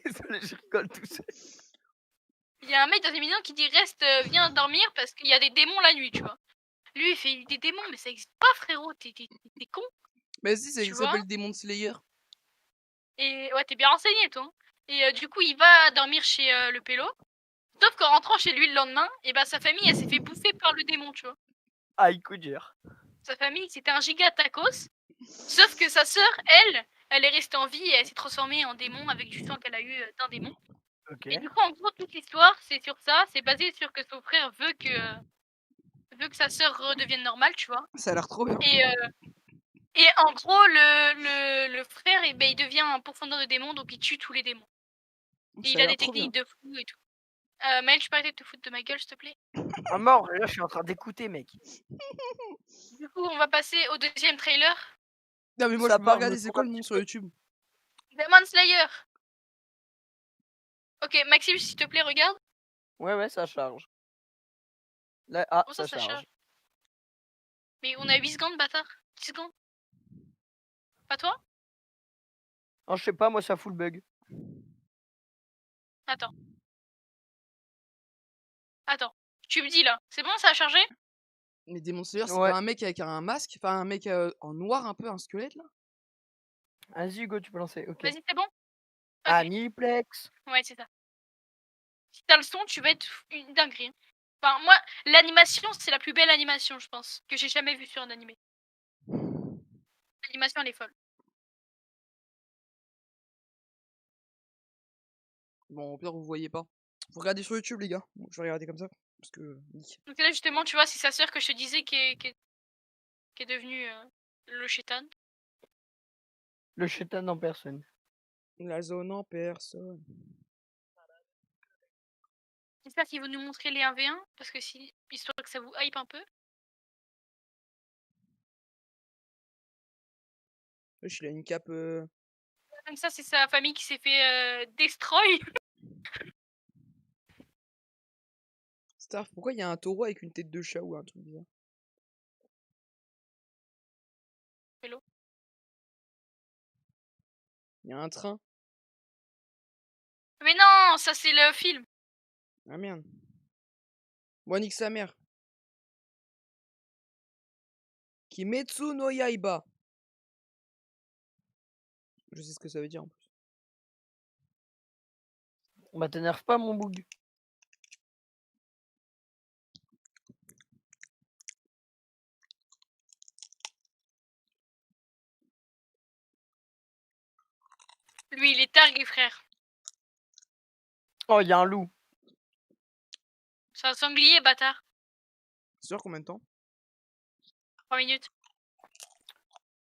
Désolé, je rigole tout seul. il y a un mec dans une maison qui dit reste, viens dormir parce qu'il y a des démons la nuit, tu vois. Lui, il fait des démons, mais ça existe pas, frérot, t'es con, Mais si, tu ça vois. s'appelle Demon Slayer. Et ouais, t'es bien renseigné, toi. Et du coup, il va dormir chez le pélo. Sauf qu'en rentrant chez lui le lendemain, et ben sa famille, elle s'est fait bouffer par le démon, tu vois. Ah, il coup dur. Sa famille, c'était un giga tacos. Sauf que sa sœur, elle est restée en vie et elle s'est transformée en démon avec du sang qu'elle a eu d'un démon. Ok. Et du coup, en gros, toute l'histoire, c'est sur ça. C'est basé sur que son frère veut que sa sœur redevienne normale, tu vois. Ça a l'air trop bien. Et en gros, le frère, il devient un pourfendeur de démons, donc il tue tous les démons. Et Ça il a a l'air des trop bien. techniques de fou et tout. Maël, tu peux arrêter de te foutre de ma gueule, s'il te plaît. À mort, là, je suis en train d'écouter, mec. Du coup, on va passer au deuxième trailer. Non, mais moi, Ça je peux pas part, regarder. me C'est tourne quoi un le nom petit sur peu. YouTube? Demon Slayer. Ok, Maxime, s'il te plaît, regarde. Ouais, ça charge. Là, ah, Comment ça ça charge. charge? Mais on a 8 secondes, bâtard. 10 secondes. Pas toi? Non, je sais pas, moi, ça fout le bug. Attends. Tu me dis là. C'est bon, ça a chargé? Mais Demon Slayer, c'est Ouais. pas un mec avec un masque? Enfin, un mec en noir, un peu, un squelette, là? Vas-y, Hugo, tu peux lancer. Ok. Vas-y, c'est bon? Ok. Aniplex. Ouais, c'est ça. Si t'as le son, tu vas être une dinguerie. Enfin, moi, l'animation, c'est la plus belle animation, je pense, que j'ai jamais vue sur un animé. L'animation, elle est folle. Bon, au pire, vous voyez pas. Vous regardez sur YouTube, les gars. Bon, je vais regarder comme ça. Parce que. Donc là, justement, tu vois, c'est sa sœur que je te disais qui est devenue le chétan. Le chétan en personne. La zone en personne. J'espère qu'ils vont nous montrer les 1v1, parce que si, histoire que ça vous hype un peu. Wesh, il a une cape. Comme ça, c'est sa famille qui s'est fait destroy. Starf, pourquoi il y a un taureau avec une tête de chat ou un truc bizarre? Hello. Il y a un train. Mais non, ça c'est le film. Ah merde. Bon, nique sa mère. Kimetsu no Yaiba. Je sais ce que ça veut dire en plus. Bah, t'énerve pas, mon boug. Lui, il est targué, frère. Oh, il y a un loup. C'est un sanglier, bâtard. C'est sûr combien de temps? 3 minutes.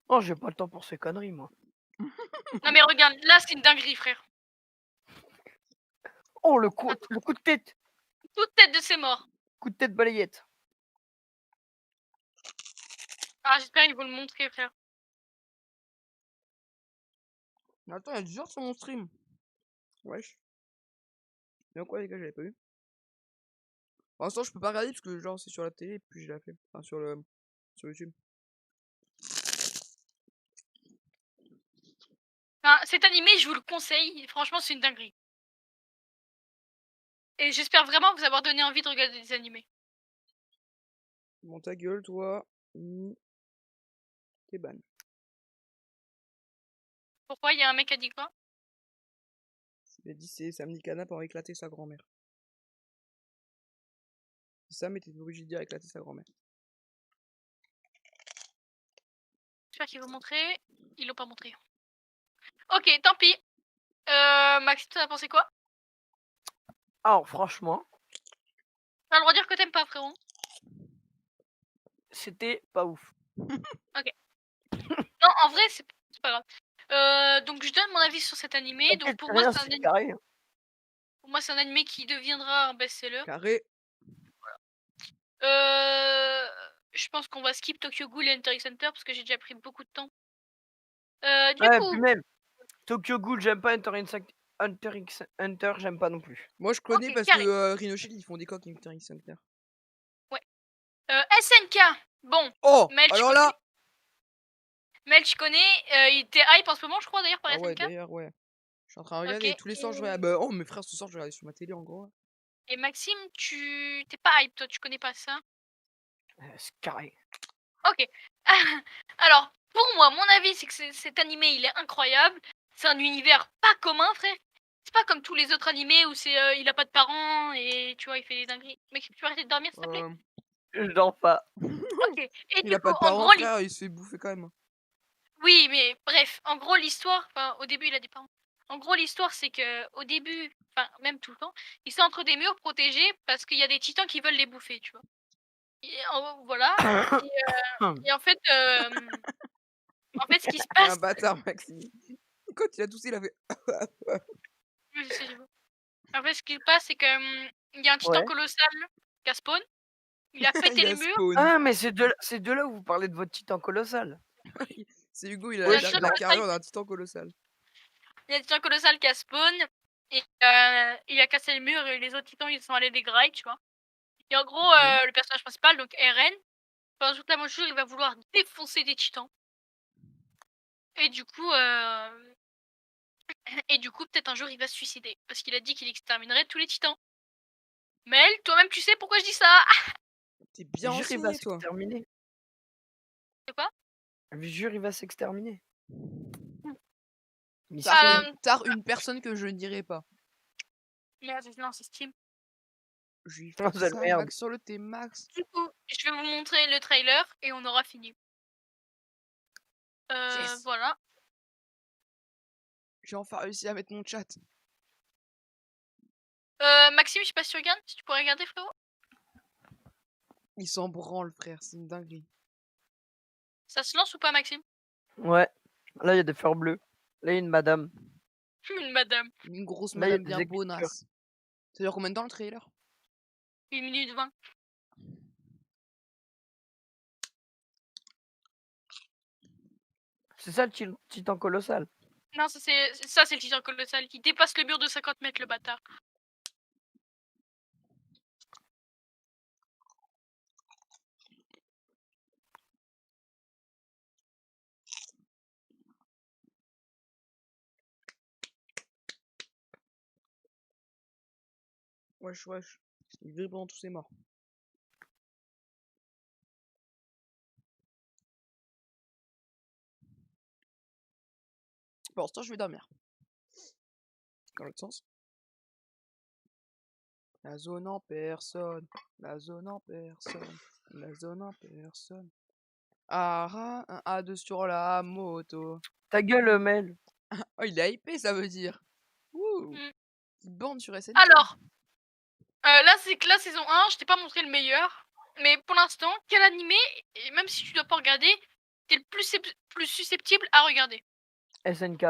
Oh, j'ai pas le temps pour ces conneries, moi. Non mais regarde, là c'est une dinguerie, frère. Oh, le coup de tête. Toute tête de ses morts. Coup de tête balayette. Ah, j'espère qu'ils vont le montrer, frère. Mais attends, il y a du genre sur mon stream. Wesh. Mais quoi, les gars, j'avais pas vu. Pour l'instant, je peux pas regarder parce que genre c'est sur la télé et puis je l'ai fait. Enfin, sur YouTube. Enfin, cet animé, je vous le conseille. Franchement, c'est une dinguerie. Et j'espère vraiment vous avoir donné envie de regarder des animés. Bon, ta gueule, toi. T'es ban. Pourquoi? Il y a un mec qui a dit quoi? Il a dit c'est Samedi Canap pour éclater sa grand-mère. Sam était obligé de dire éclater sa grand-mère. J'espère qu'ils vont montrer. Ils l'ont pas montré. Ok, tant pis. Maxime, t'en as pensé quoi? Alors, franchement, T'as le droit de dire que t'aimes pas, frérot. c'était pas ouf. Non, en vrai, c'est pas grave. Donc je donne mon avis sur cet animé. Donc pour moi, c'est carré. pour moi, c'est un animé qui deviendra un best-seller. Carré. Je pense qu'on va skip Tokyo Ghoul et Hunter x Hunter parce que j'ai déjà pris beaucoup de temps. Du Ouais, coup, puis même, Tokyo Ghoul, j'aime pas Hunter x Hunter, j'aime pas non plus. Moi, je connais Ok, parce carré. que Rhino Shield, ils font des coques Hunter x Hunter. SNK. Bon, Oh, Mel, tu alors connais. là. Mel, tu connais. Il était hype en ce moment, je crois, d'ailleurs, par Ah ouais, SNK. d'ailleurs, ouais. Je suis en train de Ok. regarder tous les soirs, je Et, regarde. Bah, oh, mes frères, ce soir, je regardais sur ma télé, en gros. et Maxime, tu t'es pas hype, toi, tu connais pas ça. C'est carré. Ok. Alors, pour moi, mon avis, c'est que cet animé, il est incroyable. C'est un univers pas commun, frère. C'est pas comme tous les autres animés où c'est il a pas de parents et tu vois, il fait des dingueries. Mec, tu peux arrêter de dormir, s'il te plaît? Je dors pas. Ok. Et Il du a coup, pas de en parents, gros, frère, il se fait bouffer quand même. oui, mais bref, en gros, l'histoire, enfin, au début, il a des parents. En gros, l'histoire, c'est que au début, enfin, même tout le temps, ils sont entre des murs protégés parce qu'il y a des titans qui veulent les bouffer, tu vois. Voilà. Et en fait, ce qui se Un passe. bâtard, Maxime. Quand il a toussé, il a fait. Oui, je sais, j'ai vu. En fait, ce qui se passe, c'est que il y a un titan Ouais. colossal qui a spawn. Il a pété Il les a murs. spawn. Ah, mais c'est de là où vous parlez de votre titan colossal. C'est Hugo, il Il y a a un Ouais, titan la colossal. carrure d'un titan colossal. Il y a un titan colossal qui a spawn. Et il a cassé les murs et les autres titans, ils sont allés les grailler, tu vois. Et en gros, le personnage principal, donc Eren, pendant toute l'aventure, il va vouloir défoncer des titans. Et du coup, peut-être un jour, il va se suicider. Parce qu'il a dit qu'il exterminerait tous les titans. Mel, toi-même, tu sais pourquoi je dis ça? T'es bien Jure, il va renseigné, toi. s'exterminer. C'est quoi? Jure, il va s'exterminer. Tard une personne que je ne dirai pas. Merde, non, c'est Steam. Je lui Oh, fais c'est ça, merde. Max sur le T-Max. Du coup, je vais vous montrer le trailer et on aura fini. Yes. Voilà. J'ai enfin réussi à mettre mon chat. Maxime, je sais pas si tu regardes. Si tu pourrais regarder, frérot. Il s'en branle, frère, c'est une dinguerie. Ça se lance ou pas, Maxime? Ouais. Là, il y a des fleurs bleues. Là, il y a une madame. Une madame. Une grosse Là, il y a madame des bien écritures. bonasse. Ça dure combien de temps le trailer? 1 minute 20. C'est ça le titan colossal. Non, ça c'est le titan colossal qui dépasse le mur de 50 mètres, le bâtard. Wesh, wesh. Il vit pendant tous ses morts. Pour l'instant, je vais dormir. Dans l'autre sens. La zone en personne. La zone en personne. La zone en personne. Ah, un A2 sur la moto. Ta gueule, Mel. Oh, il est hypé, ça veut dire. Ouh. Mm. Petite bande sur SNK. Alors, là c'est que la saison 1, je t'ai pas montré le meilleur. Mais pour l'instant, quel animé, et même si tu dois pas regarder, t'es le plus susceptible à regarder? SNK.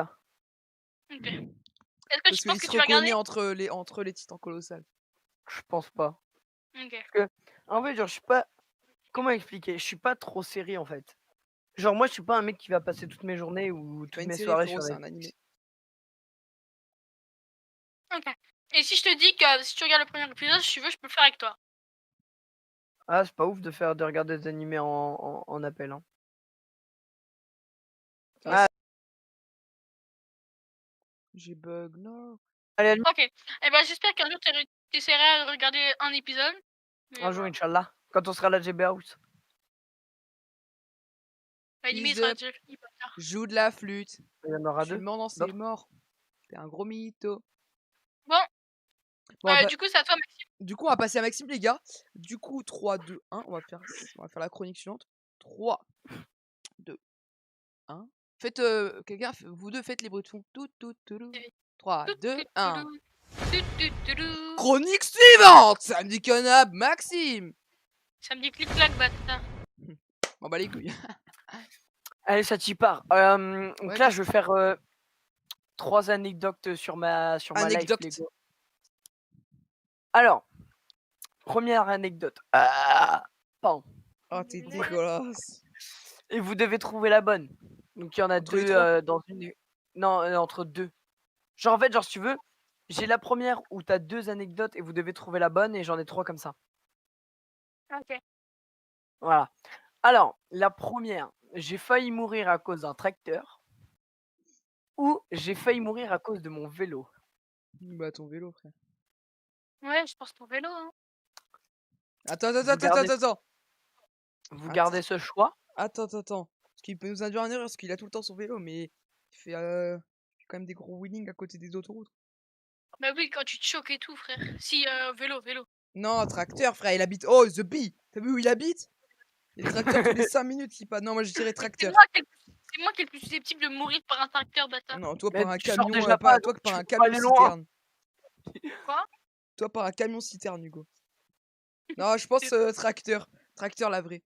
Ok. Est-ce que Parce tu penses qu'il que se tu vas regarder? reconnaît entre les titans colossales. Je pense pas. Ok. En fait, genre, je suis pas. Comment expliquer? Je suis pas trop série en fait. Genre, moi, je suis pas un mec qui va passer toutes mes journées ou C'est pas toutes une mes série, soirées frérot, sur c'est un Netflix. Ok. Et si je te dis que si tu regardes le premier épisode, si tu veux, je peux le faire avec toi. Ah, c'est pas ouf de regarder des animés en appel. Hein. Ah, Ah. j'ai bug, non. Allez, Ok. Et ben j'espère qu'un jour t'essaieras de regarder un épisode. Mais un jour, voilà. Inch'Allah. Quand on sera à la GB House. L'anime Ease sera up. déjà fini, bâtard. Joue de la flûte. Il y en aura Tu deux. mens dans ses d'autres. morts. T'es un gros mytho. Bon, Bon, du coup, c'est à toi, Maxime. du coup, on va passer à Maxime, les gars. Du coup, 3, 2, 1. On va faire la chronique suivante. 3, 2, 1. Faites, vous deux, faites les bruits de fond. 3, 2, 1. Chronique suivante. Samedi Canap, Maxime. Ça me dit clic-clac, bâtard. Bon, bah les couilles. Allez, ça t'y part. Donc Ouais, là, je vais faire 3 anecdotes sur ma life, Anecdote. les gars. Alors, première anecdote. Pardon. Oh, t'es dégueulasse. Et vous devez trouver la bonne. Donc il y en a Entre les deux trois dans une. Non, entre deux. Genre, en fait, genre, si tu veux, j'ai la première où t'as 2 anecdotes et vous devez trouver la bonne et j'en ai 3 comme ça. Ok. Voilà. Alors, la première, j'ai failli mourir à cause d'un tracteur ou j'ai failli mourir à cause de mon vélo. Bah, ton vélo, frère. Ouais, je pense ton vélo. Hein. Attends. Vous Att- gardez ce choix? Attends. Parce qu'il peut nous induire en erreur, parce qu'il a tout le temps son vélo, mais il fait quand même des gros wheelings à côté des autoroutes. Bah oui, quand tu te choques et tout, frère. Si, vélo. Non, tracteur, frère, il habite. Oh, The Bee! T'as vu où il habite? Les tracteurs tous les 5 minutes qui passent. Non, moi je dirais C'est tracteur. moi qui est le plus susceptible de mourir par un tracteur, bâtard. Non, toi Mais par un tu sors camion, déjà pas, toi donc par tu un peux pas camion aller loin. citerne. Quoi? Toi par un camion citerne, Hugo. Non, je pense tracteur. Tracteur, la vraie.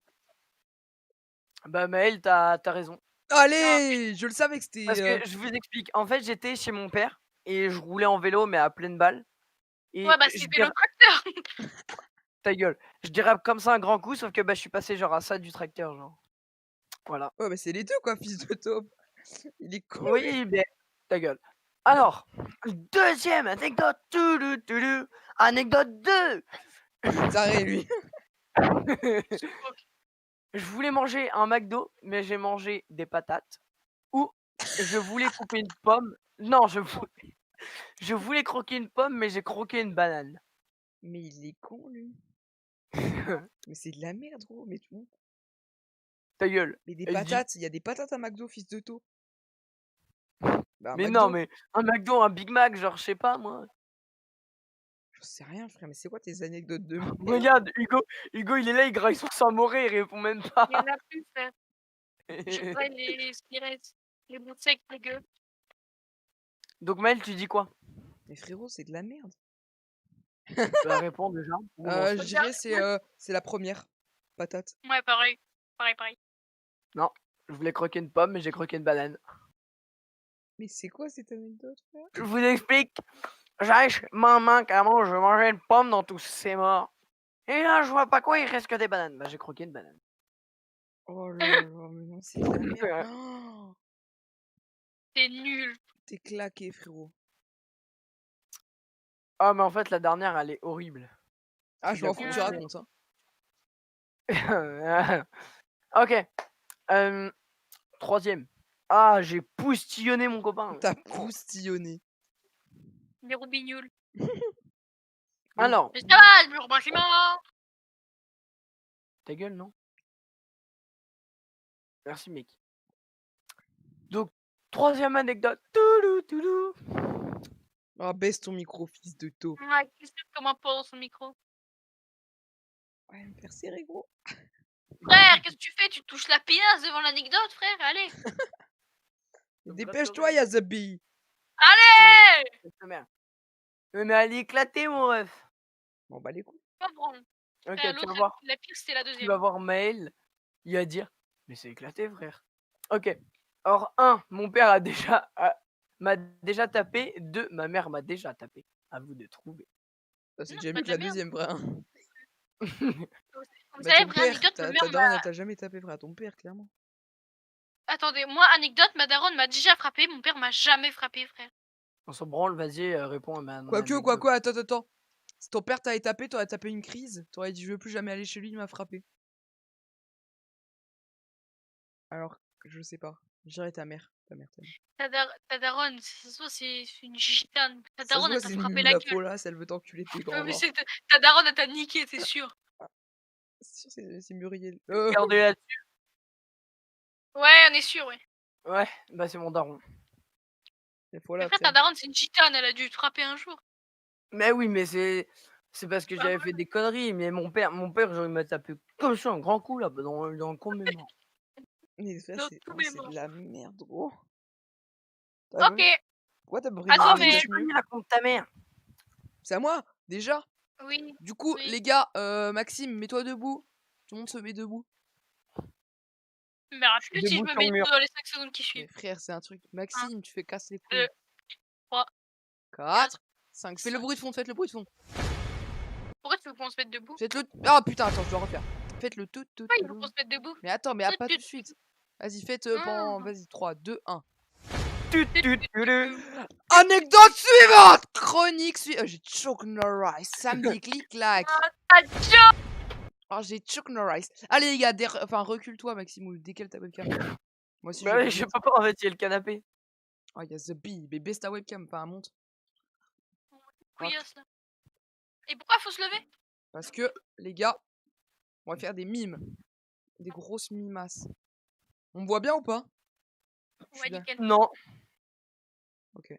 Bah Maël, t'as raison. Allez! Je le savais que c'était. Parce que je vous explique, en fait, j'étais chez mon père et je roulais en vélo, mais à pleine balle. Et Ouais, bah je c'est dirais, vélo tracteur. ta gueule, je dirais comme ça un grand coup, sauf que bah, je suis passé genre à ça du tracteur, genre. Voilà. Ouais, bah c'est les deux, quoi, fils de taupe. Il est con. Oui, mais ta gueule. Alors, deuxième anecdote. Anecdote 2. Taré, lui. Je voulais manger un McDo, mais j'ai mangé des patates. Ou je voulais couper une pomme. Non, je voulais croquer une pomme, mais j'ai croqué une banane. Mais il est con, lui. Mais c'est de la merde, gros. Mais tout. Ta gueule. Mais des Elle dit, patates, il y a des patates à McDo, fils de taupe. Bah, un mais McDo, non, mais un McDo, un Big Mac, genre, je sais pas, moi. j'en sais rien, frère. Mais c'est quoi tes anecdotes de merde? Regarde, Hugo, il est là, il graille sur sa morée, il répond même pas. Il y en a plus, frère. Je vois les spirettes, les bouts secs, les gueux. Donc, Maël, tu dis quoi? Mais frérot, c'est de la merde. Tu vas répondre déjà. Ou non, Je dirais c'est la première. Patate. Ouais, pareil. Non, je voulais croquer une pomme, mais j'ai croqué une banane. Mais c'est quoi cette anecdote, frère? Je vous explique. J'arrive chez maman, carrément, je veux manger une pomme dans tout, c'est mort. Et là, je vois pas quoi, il reste que des bananes. Bah, j'ai croqué une banane. Oh là là, mais non, c'est de la merde. Oh, C'est nul. t'es claqué, frérot. Ah, mais en fait, la dernière, elle est horrible. Ah, Si je m'en t'as fous que tu compris. racontes, hein. Ok. Troisième. Ah, j'ai poustillonné mon copain. T'as poustillonné. Les roubignoles. Alors, Mais ça va, le bâtiment. ta gueule, non? Merci, mec. Donc, troisième anecdote. Touloulou. Ah, baisse ton micro, fils de taupe. Ouais, qu'est-ce que comment pose son micro? Ouais, me faire serrer, gros. Frère, qu'est-ce que tu fais? Tu touches la pinasse devant l'anecdote, frère, allez. Dépêche-toi, y'a The Bee. Allez. Ta mère. Mais elle est éclatée, mon ref. Bon, bah les couilles. Pas branle. Ok, Frère, tu vas l'autre, voir. la pire, c'était la Tu deuxième. vas voir Maël. Il va dire, mais c'est éclaté, frère. Ok. Alors, 1, mon père m'a déjà tapé. 2, ma mère m'a déjà tapé. À vous de trouver. Ça, c'est Non, déjà c'est pas mieux de que la la merde. deuxième, frère. Vous Bah, savez, ton vraie père, anecdote, ma ta mère daronne, m'a... elle t'a jamais tapé, frère. Ton père, clairement. Attendez, moi, anecdote, ma daronne m'a déjà frappé, mon père m'a jamais frappé, frère. On s'en branle, vas-y, réponds à ma. Quoi, attends. Si ton père t'avait tapé, t'aurais tapé une crise. T'aurais dit, je veux plus jamais aller chez lui, il m'a frappé. Alors, je sais pas. Je dirais ta mère. Ta daronne, c'est une gitane. Ta Ça se daronne, voit, elle t'a c'est une frappé la gueule. mulapola, elle veut t'enculer tes grands Mais bras. ta daronne, elle t'a niqué, c'est sûr. C'est sûr, c'est Muriel. Regardez là-dessus. Ouais, on est sûr, ouais. Ouais, bah c'est mon daron. Et Mais voilà, frère, ta daronne, c'est une gitane, elle a dû te frapper un jour. Mais oui, mais c'est parce que Bah j'avais fait des conneries. Mais mon père, genre, il m'a tapé comme ça, un grand coup là, dans le commémore. Mais frère, Dans c'est tous mes c'est morts. de la merde, gros. T'as Ok, vu Pourquoi t'as brûlé Attends, les mais- cheveux la compte ta mère. C'est à moi, déjà. oui. Du coup, Oui. les gars, Maxime, mets-toi debout. Tout le monde se met debout. Mais plus si je Debout me sur mets le mur. dans les 5 secondes qui Mais suivent. frère, c'est un truc. Maxime, tu fais casse les Deux, couilles. 3, 4, 5. Fais le cinq. bruit de fond, faites le bruit de fond. Pourquoi tu veux qu'on se mette debout? Faites-le. Ah putain, attends, je dois refaire. Faites-le tout. Pourquoi il faut qu'on se mette debout? Mais attends, mais pas tout de suite. Vas-y, faites pendant. Mmh. Vas-y, 3, 2, 1. Anecdote suivante. Chronique suivante. J'ai Chuck Norris. Samedi clic-clac. Oh, j'ai Chuck Norris. Allez, les gars, enfin, recule-toi, Maxime, ou décale ta webcam. Moi aussi, Bah oui, vais je sais mettre- pas, en fait, il y a le canapé. Oh, il y a The Bee. Mais baisse ta webcam, enfin, monte. Couillasse, là. Et pourquoi faut se lever? Parce que, les gars, on va faire des mimes. Des grosses mimasses. On me voit bien ou pas? Je Ouais, suis là. nickel. Non. Ok.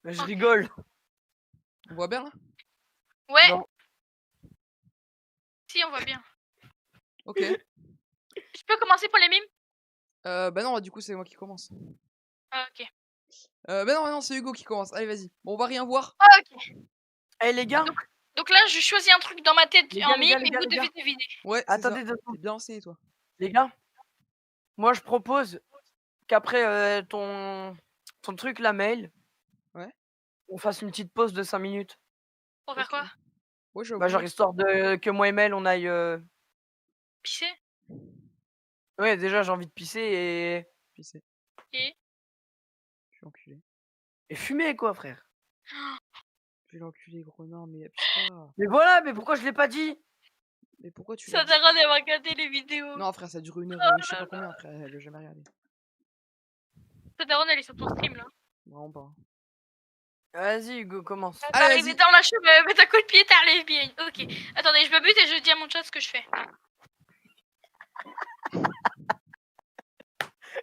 Mais je Ok. rigole. On voit bien, là? Ouais. Non. Si, on voit bien. Ok. Je peux commencer pour les mimes? Bah non, du coup, c'est moi qui commence. Ah, ok. Bah non, c'est Hugo qui commence. Allez, vas-y. Bon, on va rien voir. Ah, ok. Eh les gars, Donc là, je choisis un truc dans ma tête Les en gars, les gars, mime les et gars, vous les gars. devez deviner. Ouais, c'est ça. attendez 2 T'es secondes. bien enseigné, toi. Les gars, moi je propose qu'après ton truc la mail, Ouais. on fasse une petite pause de 5 minutes. Pour faire Ok. quoi? Ouais, j'avoue. Bah genre histoire de que moi et Mel on aille. Pisser? Ouais déjà j'ai envie de pisser Puis c'est. Et Je suis enculé. et fumer quoi frère. Je vais l'enculer, gros. Non, mais appuie pas. Mais voilà, mais pourquoi je l'ai pas dit? Mais pourquoi tu ça l'as dit? t'a d'avoir regardé les vidéos. Non, frère, ça dure 1 heure, je sais pas combien, frère. Elle a jamais regardé. Ta daronne, elle est sur ton stream là. Vraiment pas. Vas-y Hugo, commence. T'es Allez, arrivé vas-y. dans la chambre, mets un coup de pied, t'arrives bien. Ok. Attendez, je me bute et je dis à mon chat ce que je fais.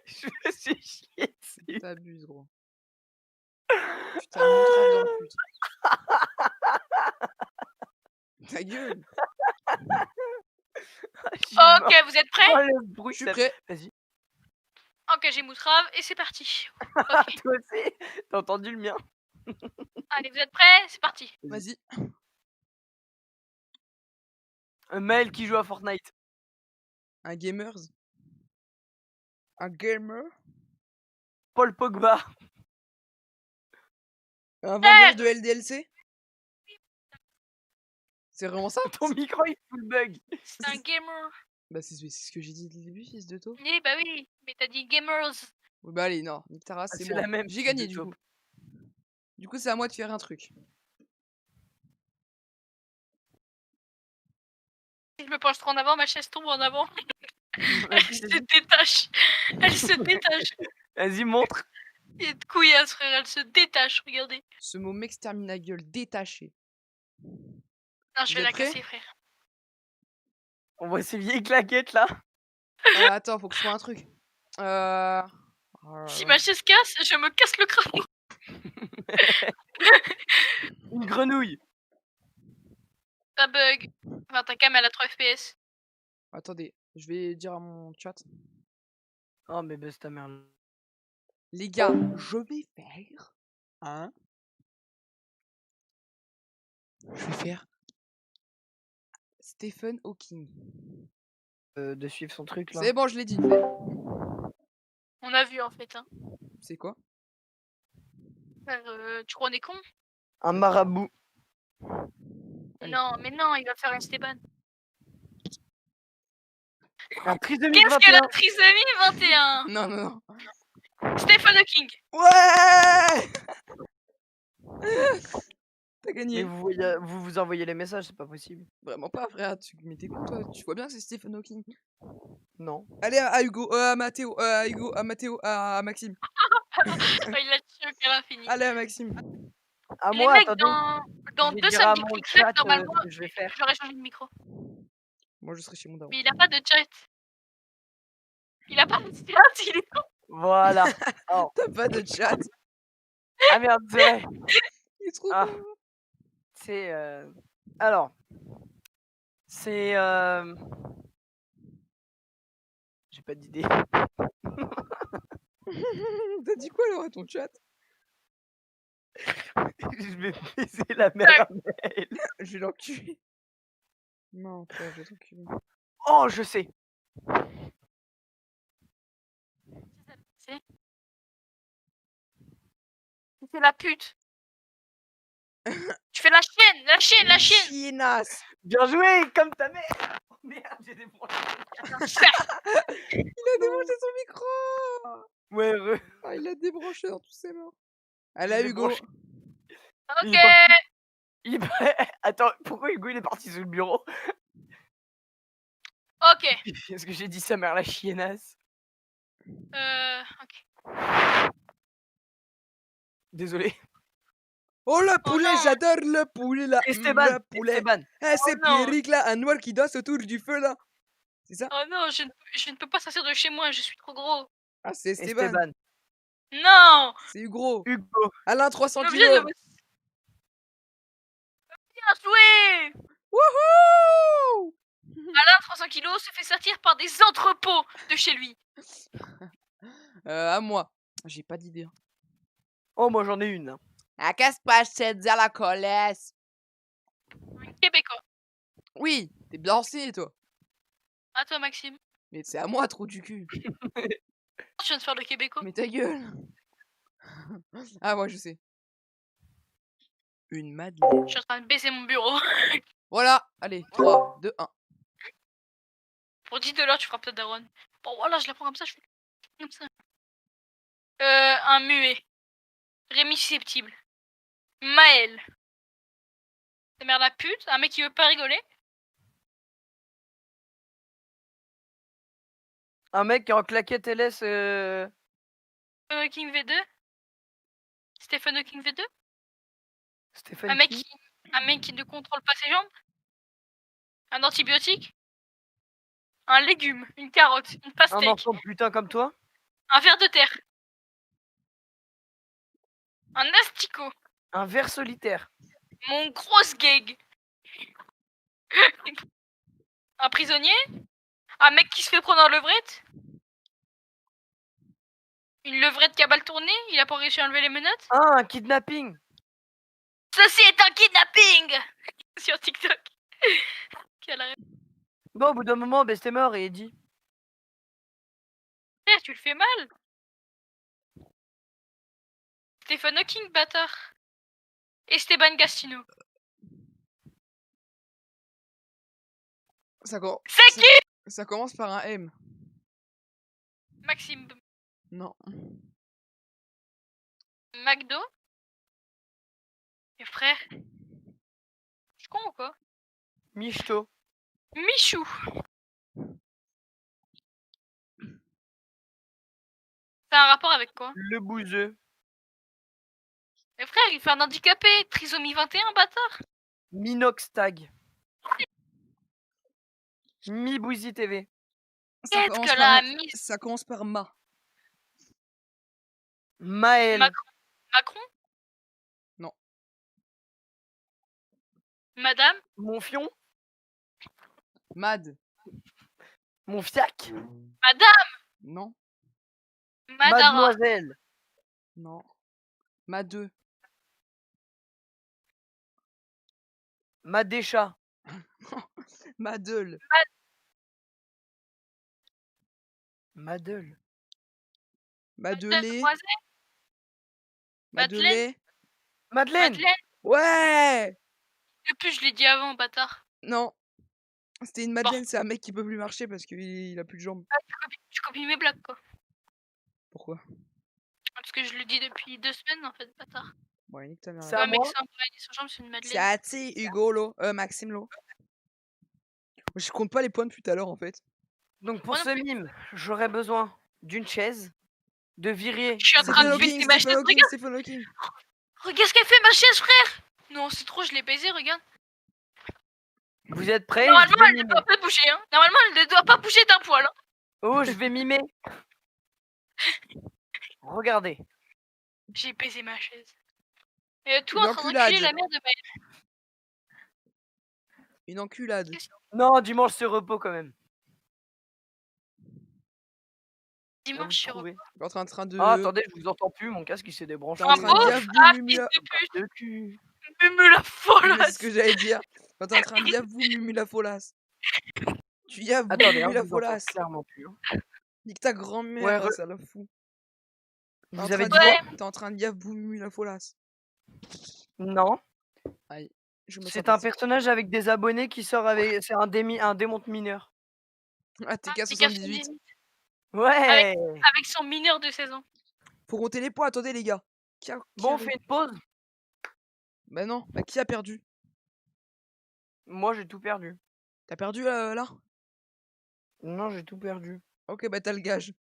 Je me suis chié dessus. T'abuses, gros. Putain, montrave dans le pute. Ta gueule. Je suis mort. Ok, vous êtes prêts? Oh, le bruit, Je suis ça- prêt. Vas-y. Ok, j'ai moutrave et c'est parti. Ah, Ok. toi aussi? T'as entendu le mien? Allez, vous êtes prêts? C'est parti. Vas-y. Un Mel qui joue à Fortnite. Un gamers. Un gamer. Paul Pogba. Un vendeur de LDLC. C'est vraiment ça? Ton micro il fout le bug. C'est un gamer. Bah, c'est ce que j'ai dit dès le début, fils de taupe. Oui, bah oui, mais t'as dit gamers. Ouais, bah, allez, non. Nique ta race, Ah, c'est c'est moi. la même, J'ai fils gagné, de du taupe. coup. Du coup, c'est à moi de faire un truc. Si je me penche trop en avant, ma chaise tombe en avant. Elle Vas-y, se vas-y. détache. Elle se détache. Vas-y, montre. Il est de couillasse, frère. Elle se détache, regardez. Ce mot m'extermine la gueule. Détaché. Non, je Vous vais la êtes prêts? casser, frère. On voit ces vieilles claquettes là. Attends, faut que je trouve un truc. Oh là Si là. ma chaise casse, je me casse le crâne. Une grenouille. Ça bug. Enfin, ta cam, elle a 3 FPS. Attendez, je vais dire à mon chat. Oh, mais baisse ta mère. Les gars, je vais faire. Hein? Je vais faire. Stephen Hawking. De suivre son truc là. C'est bon, je l'ai dit. On a vu, en fait. Hein. C'est quoi? Frère, tu crois on est con? Un marabout. Allez. Non, mais non, il va faire un Esteban. Un trisomie Qu'est-ce que la 21. trisomie 21? Non, non, non. Stephen Hawking. Ouais! T'as Mais gagné. vous envoyez les messages, c'est pas possible. Vraiment pas, frère. Mais t'es con, toi. Tu vois bien que c'est Stephen Hawking. Non. Allez, à Hugo, à Mathéo, à Hugo, à Mathéo, à Maxime. Il l'a tué au cœur infini. Allez, à Maxime. À Les moi, mecs, attendez. dans je vais 2 dire à samedis mon clic-clac, chat normalement, ce que je vais faire. j'aurais changé de micro. Moi, je serai chez mon daron. Mais il a pas de chat. Il a pas de chat, il est con. Voilà. Oh. T'as pas de chat. Ah merde, c'est vrai. Il est trop Ah. con. C'est. Alors. C'est. J'ai pas d'idée. T'as dit quoi alors à ton chat? Je vais baiser la mère à Mel. Je vais l'enculer. Non, frère, je vais t'enculer. Oh, je sais. C'est la pute. Tu fais la chienne, la chienne, la chienne. Chiennasse. Bien joué, comme ta mère. Oh merde, j'ai débranché. Il a débranché son micro. Ouais, heureux. Ah, il a débranché dans tous ses morts. Allez, J'ai Hugo. débranché. Il Ok. est parti. Il... Attends, pourquoi Hugo il est parti sous le bureau? Ok. Est-ce que j'ai dit sa mère la chiennasse? Ok. Désolé. Oh, le Oh poulet, non. j'adore le poulet là. Esteban, Le poulet. Esteban. Eh, c'est non. Pierrick là, un noir qui danse autour du feu là. C'est ça? Oh non, je ne peux pas sortir de chez moi, je suis trop gros. Ah, c'est Esteban. Esteban. Non. C'est Hugo. Hugo. Alain, Je 300 suis obligée de kilos. me... Bien joué. Wouhou! Alain, 300 kilos, se fait sortir par des entrepôts de chez lui. À moi. J'ai pas d'idée. Hein. Oh, moi j'en ai une. Ah, qu'est-ce pas je te dis à la collège? Québécois. Oui, t'es blanché toi. À toi, Maxime. Mais c'est à moi, trou du cul. Tu viens de faire le Québécois. Mais ta gueule. Ah, moi je sais. Une madeleine. Je suis en train de baiser mon bureau. Voilà, allez, 3, 2, 1. Pour 10 $, tu feras peut-être Daron. Bon, voilà, je la prends comme ça, je fais comme ça. Un muet. Rémi susceptible. Maël. Ta mère la pute. Un mec qui veut pas rigoler. Un mec qui est en claquette LS. Stephen Hawking V2. Stephen Hawking V2. Stéphane Un mec qui qui ne contrôle pas ses jambes. Un antibiotique. Un légume. Une carotte. Une Un pastèque. enfant de putain comme toi. Un ver de terre. Un asticot. Un ver solitaire. Mon grosse gag. Un prisonnier. Un mec qui se fait prendre en levrette. Une levrette qui a mal tourné. Il a pas réussi à enlever les menottes. Ah, un kidnapping. Ceci est un kidnapping. Sur TikTok. Quelle rêve. Bon, au bout d'un moment, ben, c'était mort et il dit. Frère, tu le fais mal. Stephen Hawking, bâtard. Esteban Gastino. C'est qui? Ça commence par un M. Maxime. Non. McDo. Et frère. C'est con ou quoi? Michto. Michou. C'est un rapport avec quoi? Le bouseux. Mais frère, il fait un handicapé. Trisomie 21, bâtard. Minox Tag. Mi Bouzy TV. Qu'est-ce que la mise? Ça commence par Ma. Maël. Macron? Non. Madame? Monfion. Mad. Monfiac. Madame? Non. Madara. Mademoiselle. Non. Madeux. Madécha. Madeule. Madeule. Madelé. Mademoiselle? Madelé. Madeleine. Madeleine? Ouais! Depuis, je l'ai dit avant, bâtard. Non. C'était une Madeleine, c'est un mec qui peut plus marcher parce qu'il a plus de jambes. Ah, tu copies mes blagues, quoi. Pourquoi? Parce que je le dis depuis 2 semaines, en fait, bâtard. Ouais, nique ta mère. C'est Un à mec moi. sans bras et sans jambes, c'est une Madeleine. C'est à ti, Hugo, là. Maxime, là. Je compte pas les points depuis tout à l'heure, en fait. Donc pour Moi non ce plus. mime, j'aurais besoin d'une chaise, de virer. Je suis en train de baisser ma chaise, regarde. Stephen Hawking. Regarde ce qu'elle fait, ma chaise, frère. Non, c'est trop, je l'ai baisé, regarde. Vous êtes prêts? Normalement, Je vais elle ne mimer. doit pas bouger, hein. Normalement, elle ne doit pas bouger d'un poil, hein. Oh, je vais mimer. Regardez. J'ai baisé ma chaise. Et tout Une en train enculade. d'enculer la mère de Maël. Une enculade. Non, dimanche c'est repos quand même. Là, vous Dimanche, je suis trouvez. Je suis en train de. Ah, attendez, je vous entends plus, mon casque il s'est débranché. T'es en train de dire Ah, vous, fils Mumu la... de pute. De cul. Mumu la Oui, folle. c'est ce que j'allais dire. Quand t'es en train de dire vous, Mumu la folasse. Tu y as vous, Attendez, hein, Mumu la je vous entends folasse. clairement plus. Hein. Nique ta grand-mère, Ouais, là, ça la fout. T'es en Vous avez train dit de quoi? dire- T'es en train de dire vous, Mumu la folasse. Non. Je me sens C'est un fatigué. personnage avec des abonnés qui sort avec. C'est un démonte mineur. Ah, Ah, TK78. Ouais. Avec son mineur de 16 ans. Faut compter les points, attendez les gars. Qui a Bon, on arri- fait une pause. Bah non, bah qui a perdu? Moi, j'ai tout perdu. T'as perdu là? Non, j'ai tout perdu. Ok, bah t'as le gage.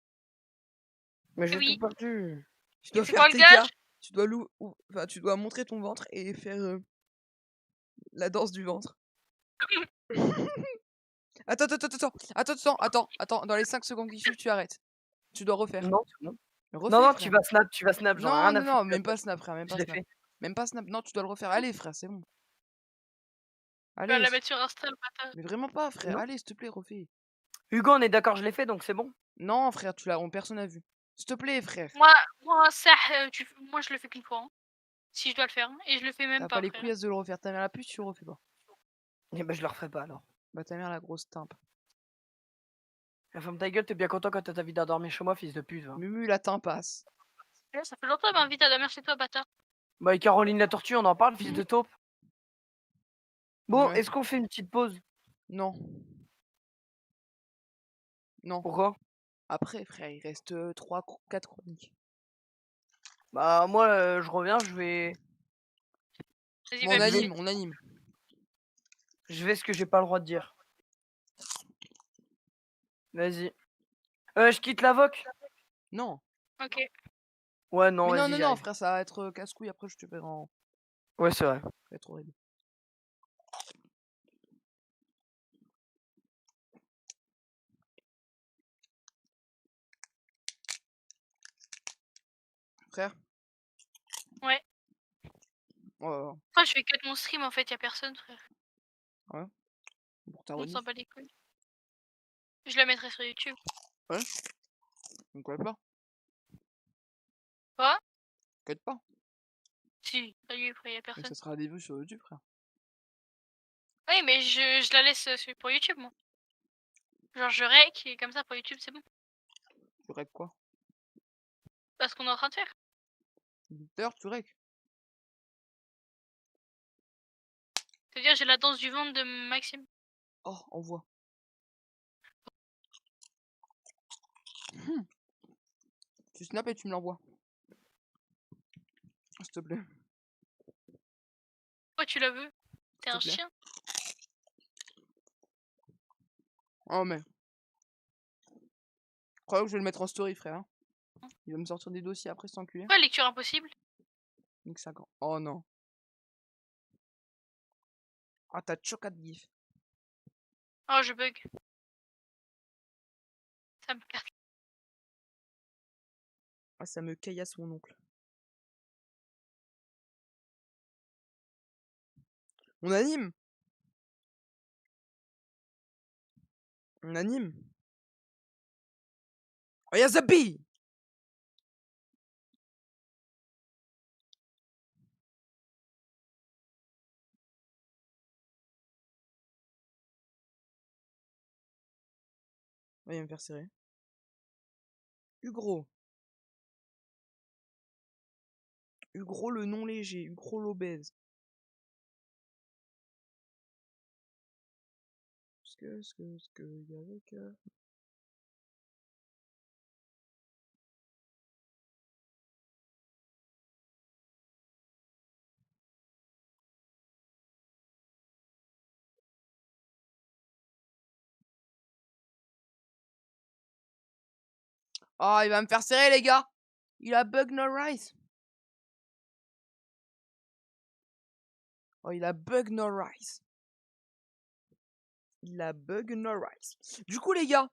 Mais j'ai Oui. tout perdu. Tu dois c'est faire quoi le tes gage? cas. Tu dois enfin, tu dois montrer ton ventre et faire la danse du ventre. Attends, dans les 5 secondes qui suivent, tu arrêtes. Tu dois refaire. Non, c'est bon. Refais, Non, non, frère. tu vas snap, j'en ai Non, rien à non, foutre. non, même pas snap, frère, même Je pas l'ai snap. fait. Même pas snap. Non, tu dois le refaire. Allez, frère, c'est bon. Tu vas Allez, la mettre sur Insta, le bâtard. mais vraiment pas, frère. Non. Allez, s'il te plaît, refais. Hugo, on est d'accord, je l'ai fait, donc c'est bon. Non, frère, personne n'a vu. S'il te plaît, frère. Moi, ça, moi, je le fais qu'une fois. Hein. Si je dois le faire. Hein. Et je le fais même T'as pas, pas les frère. couilles de le refaire. Ta mère la puce, tu le refais pas. Eh ben, je le referai pas alors. Bah, ta mère la grosse timpe. Ferme ta gueule, t'es bien content quand t'as ta vie à dormir chez moi, fils de pute. Va. Mumu, la timpasse. Ça fait longtemps qu'elle m'invite à dormir chez toi, bâtard. Bah, et Caroline la tortue, on en parle, fils de taupe. Bon, Ouais. est-ce qu'on fait une petite pause? Non. Non. Pourquoi? Après, frère, il reste 4 chroniques. Bah, moi, je reviens, je vais. Vas-y, Bon, vas-y. on anime. Je vais ce que j'ai pas le droit de dire. Vas-y. Je quitte la voc. Non. Ok. Ouais, non, Mais vas-y. non, j'arrive. frère, ça va être casse-couille. Après, je te verrai en. Ouais, c'est vrai. Ça va être horrible. Frère. Ouais. Oh, Moi, je fais que de mon stream, en fait, y a personne, frère. pour ta On rediff. s'en bat les couilles. Je la mettrai sur YouTube. Donc, ouais, pas. Quoi? T'inquiète pas. Si, salut, frère, y a Mais personne. ça sera des vues sur YouTube, frère. Oui, mais je la laisse pour YouTube, moi. Genre, je rec et comme ça, pour YouTube, c'est bon. Tu rec quoi? Parce qu'on est en train de faire. D'ailleurs, tu rec. C'est-à-dire, j'ai la danse du ventre de Maxime. Oh, envoie. Tu snaps et tu me l'envoies. S'il te plaît. Pourquoi tu la veux? T'es S'il un te plaît. chien. Oh, mais. Je crois que je vais le mettre en story, frère. Il va me sortir des dossiers après, cet enculé. Pourquoi lecture impossible? Nique ça quand. Oh non. Ah, t'as chocat de gif. Oh, je bug. Ça me casse. Ah, ça me caillasse mon oncle. On anime. On anime. Oh, y'a Zabi. Oh, il va me faire serrer. Ugro. Ugro le non léger. Ugro l'obèse. Ce que, y avec. Oh, il va me faire serrer, les gars. Il a bug no rise. Oh, il a bug no rise. Il a bug no rise. Du coup, les gars,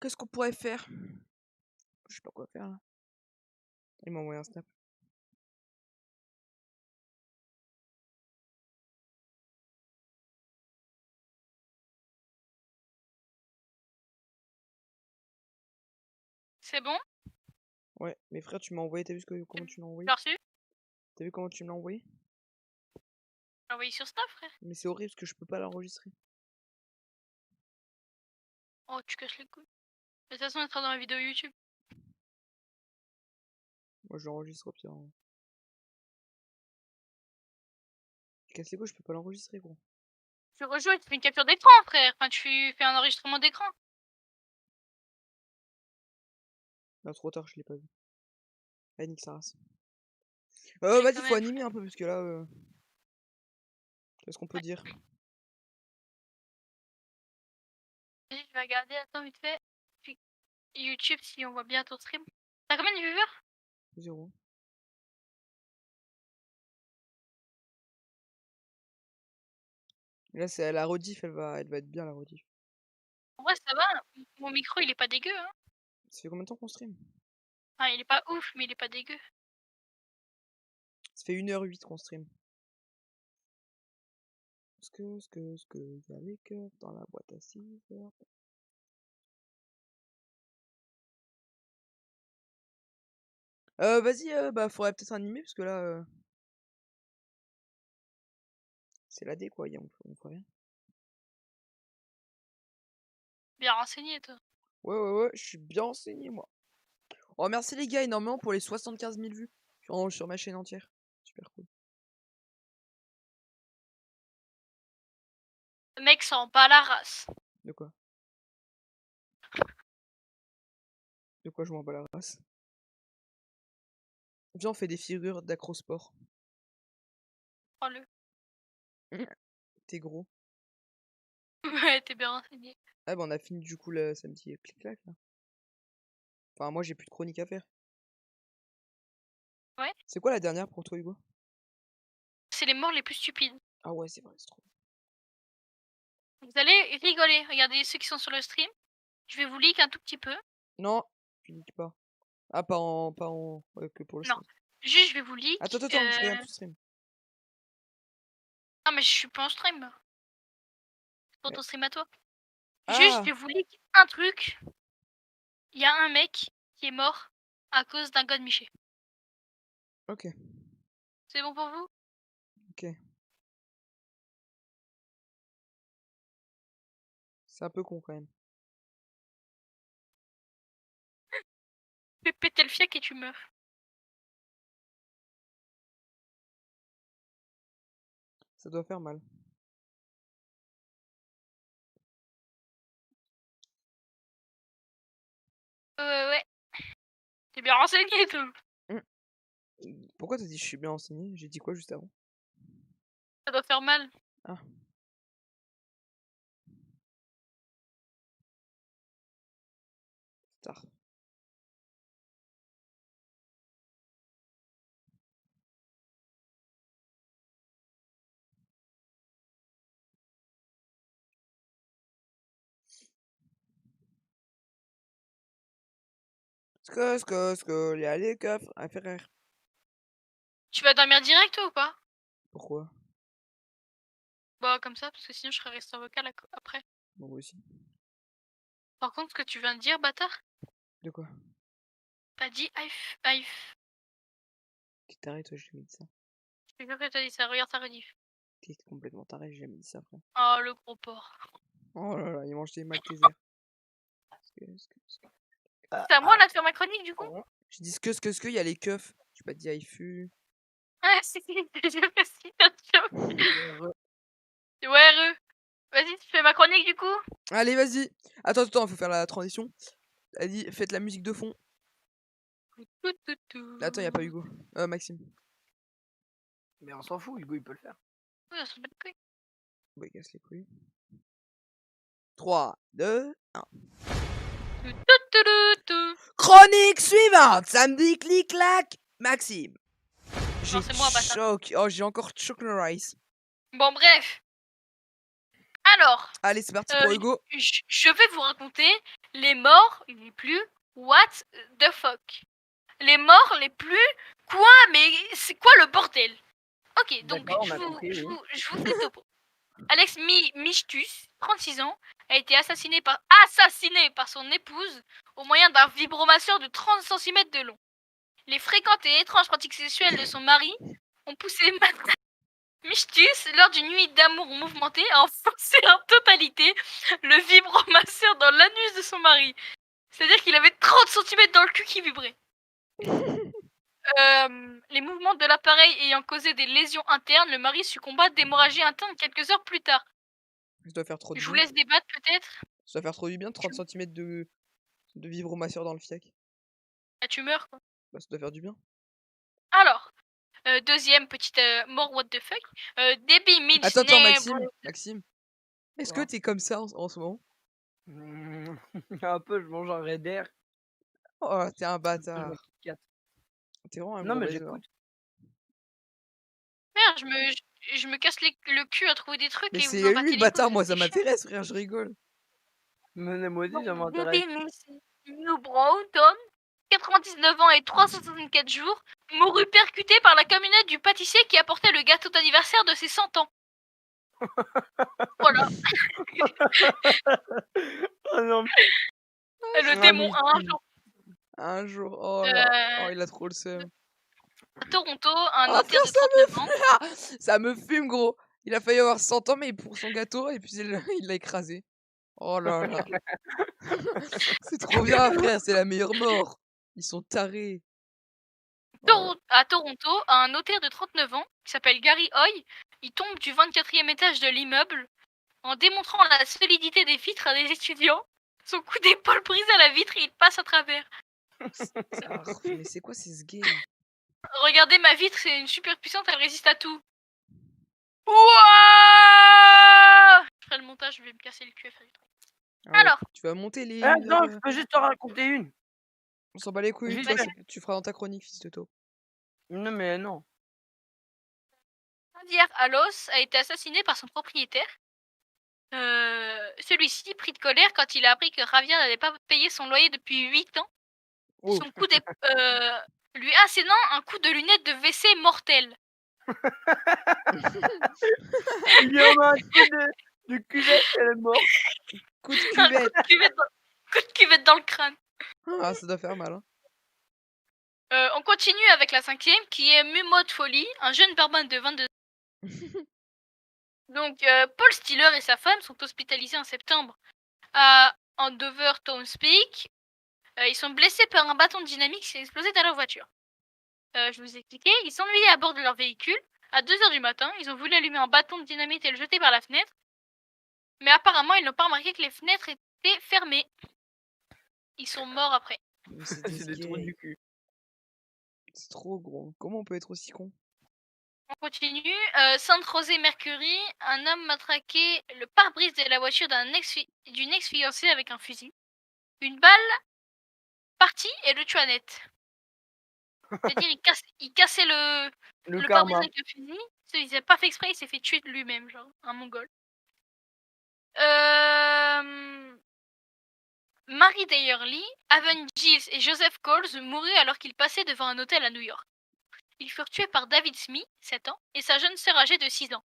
qu'est-ce qu'on pourrait faire? Je sais pas quoi faire là. Il m'a envoyé un snap. C'est bon? Ouais, mais frère, tu m'as envoyé. T'as vu comment tu m'as envoyé? Tu l'as reçu? T'as vu comment tu me l'as envoyé? J'ai envoyé sur Snap, frère. Mais c'est horrible parce que je peux pas l'enregistrer. Oh, tu casses les couilles. De toute façon, elle sera dans ma vidéo YouTube. Moi, je l'enregistre au pire. Hein. Tu casses les couilles, je peux pas l'enregistrer, gros. Tu rejoues et tu fais une capture d'écran, frère. Enfin, tu fais un enregistrement d'écran. Là, trop tard, je l'ai pas vu. Ouais, nique sa race. J'ai Vas-y, quand faut même- animer un peu, parce que là... Qu'est-ce qu'on peut dire? Vas-y, je vais regarder, attends, vite fait. Puis YouTube, si on voit bien ton stream. T'as combien de viewers? 0. Là, c'est la rediff, elle va être bien, la rediff. En vrai, ça va. Mon micro, il est pas dégueu, hein. Ça fait combien de temps qu'on stream? Enfin, il est pas ouf, mais il est pas dégueu. Ça fait 1h08 qu'on stream. Y a les keufs dans la boîte à 6h. Vas-y, bah, faudrait peut-être animer, parce que là... C'est la D, quoi, on fait rien. Bien renseigné, toi. Ouais, je suis bien renseigné, moi. Oh, merci les gars énormément pour les 75 000 vues sur ma chaîne entière. Super cool. Le mec s'en bat la race. De quoi? De quoi je m'en bats la race? Viens, on fait des figures d'acrosport. Prends-le. T'es gros. Ouais, t'es bien renseigné. Ah bah on a fini du coup le samedi clic-clac là. Enfin moi j'ai plus de chronique à faire. Ouais. C'est quoi la dernière pour toi Hugo? C'est les morts les plus stupides. Ah ouais c'est vrai, c'est trop. Vous allez rigoler. Regardez ceux qui sont sur le stream. Je vais vous leak un tout petit peu. Non, tu niques pas. Ah pas en ouais, que pour le Non. stream. Juste, je vais vous leak. Attends, je regarde tout stream. Non, mais je suis pas en stream. C'est pour Mais- ton stream à toi. Ah Juste, je vais vous leak un truc. Il y a un mec qui est mort à cause d'un god Miché. ok, C'est bon pour vous? ok. C'est un peu con quand même. Fais péter le fiac et tu meurs. Ça doit faire mal. Ouais. T'es bien renseigné, toi. Pourquoi t'as dit je suis bien renseigné? J'ai dit quoi juste avant? Ça doit faire mal. Ah. Tard. Il y a les keufs à faire. Tu vas dormir direct, toi, ou pas? Pourquoi? Bah, comme ça, parce que sinon, je serais resté en vocal après. Bon, moi aussi. Par contre, ce que tu viens de dire, bâtard, De quoi? t'as dit T'arrêtes, toi, j'ai jamais dit ça. Je suis sûr que t'as dit ça. Regarde ta rediff. T'es complètement taré, j'ai jamais dit ça, frère. Oh, le gros porc. Oh là là, il mange des Maltesers. C'est à moi, là, de faire ma chronique, du coup? Je dis il y a les keufs. J'ai pas dit IFU. Ah, si, j'ai fait bien sûr. Ouais, Vas-y, tu fais ma chronique, du coup? Allez, vas-y. Attends, faut faire la transition. Vas-y, faites la musique de fond. Attends, y a pas Hugo. Maxime. Mais on s'en fout, Hugo il peut le faire. Ouais, on s'en bat les couilles. Bah, il casse les couilles. 3, 2, 1. Chronique suivante. Samedi, clic-clac. Maxime. J'ai c'est moi, bâtard. choc. Oh, j'ai encore chocolate rice. Bon, bref. Alors, Allez, c'est parti pour Hugo. je vais vous raconter les morts les plus what the fuck. Les morts les plus quoi, mais c'est quoi le bordel? Ok, donc D'accord, on je a vous compris, oui. fais le topo. Alex Michtus, 36 ans, a été assassiné par son épouse au moyen d'un vibromasseur de 30 cm de long. Les fréquentes et étranges pratiques sexuelles de son mari ont poussé Michtus, lors d'une nuit d'amour mouvementée, à enfoncer en totalité le vibromasseur dans l'anus de son mari. C'est-à-dire qu'il avait 30 cm dans le cul qui vibrait. Les mouvements de l'appareil ayant causé des lésions internes, le mari succomba d'hémorragie interne quelques heures plus tard. Ça doit faire trop du Je vous bien. laisse débattre peut-être. Ça doit faire trop du bien, 30 cm de vibromasseur dans le fiac. Ah, tu meurs quoi. Bah, ça doit faire du bien. Alors, deuxième petite more what the fuck. Debbie Mills Attends, Neighbor- Maxime. Est-ce que Quoi? t'es comme ça en ce moment? Un peu, je mange un Raider. Oh, t'es un Je mange un bâtard. Kit Kat. T'es vraiment un Non, gros mais baiser. j'écoute. Merde, je me casse le cul à trouver des trucs Mais et vous c'est en lui battez le les bâtard, couilles, moi ça c'est chiant. m'intéresse, frère, je rigole. Mais moi aussi, ça Donc, m'intéresse. Debbie Mills New Broughton, 99 ans et 364 jours, mourut percuté par la camionnette du pâtissier qui apportait le gâteau d'anniversaire de ses 100 ans. Voilà, Oh non. le Ah, démon a un Michel. jour. Un jour, oh là, oh Euh, il a trop le seum. à Toronto, un Ah notaire frère, de 39 ans. ça me fume gros. Il a failli avoir 100 ans mais pour son gâteau et puis il l'a écrasé. Oh là là. C'est trop bien frère, c'est la meilleure mort. Ils sont tarés. Oh là. À Toronto, un notaire de 39 ans, qui s'appelle Gary Hoy, il tombe du 24e étage de l'immeuble en démontrant la solidité des vitres à des étudiants. Son coup d'épaule brise à la vitre et il passe à travers. Mais c'est quoi ces game? Regardez ma vitre, c'est une super puissante, elle résiste à tout. Ouah! Je ferai le montage, je vais me casser le cul à faire du truc. Ah ouais, Alors, tu vas monter les. Ah, non, je peux juste te raconter une. On s'en bat les couilles, Vite toi, fait. tu feras dans ta chronique, fils de taupe. Non, mais non. Javier Alos a été assassiné par son propriétaire. Celui-ci pris de colère quand il a appris que Javier n'avait pas payé son loyer depuis 8 ans. Oh. Son coup lui assénant un coup de lunette de WC mortel. Il y en a un coup de cuvette, elle est morte. Coup de Un cuvette. coup de cuvette dans le crâne. Ah, ça doit faire mal. Hein. On continue avec la 5e qui est Mumot Folly, un jeune barman de 22 ans. Donc, Paul Stiller et sa femme sont hospitalisés en septembre à Andover Townspeak. Ils sont blessés par un bâton de dynamite qui s'est explosé dans leur voiture. Je vous ai expliqué, ils s'ennuyaient à bord de leur véhicule. À 2h du matin, ils ont voulu allumer un bâton de dynamite et le jeter par la fenêtre. Mais apparemment, ils n'ont pas remarqué que les fenêtres étaient fermées. Ils sont morts après. Mais c'est C'est des trous gays. du cul. C'est trop gros. Comment on peut être aussi con? On continue. Sainte Rosé Mercury, un homme matraqué le pare-brise de la voiture d'une ex-fiancée avec un fusil. Une balle partie et le tua net. C'est-à-dire, il cassait le pare-brise karma. avec le fusil. Il n'a pas fait exprès, il s'est fait tuer de lui-même, genre, un mongol. Mary Dayerly, Evan Giles et Joseph Coles moururent alors qu'ils passaient devant un hôtel à New York. Ils furent tués par David Smith, 7 ans, et sa jeune sœur âgée de 6 ans.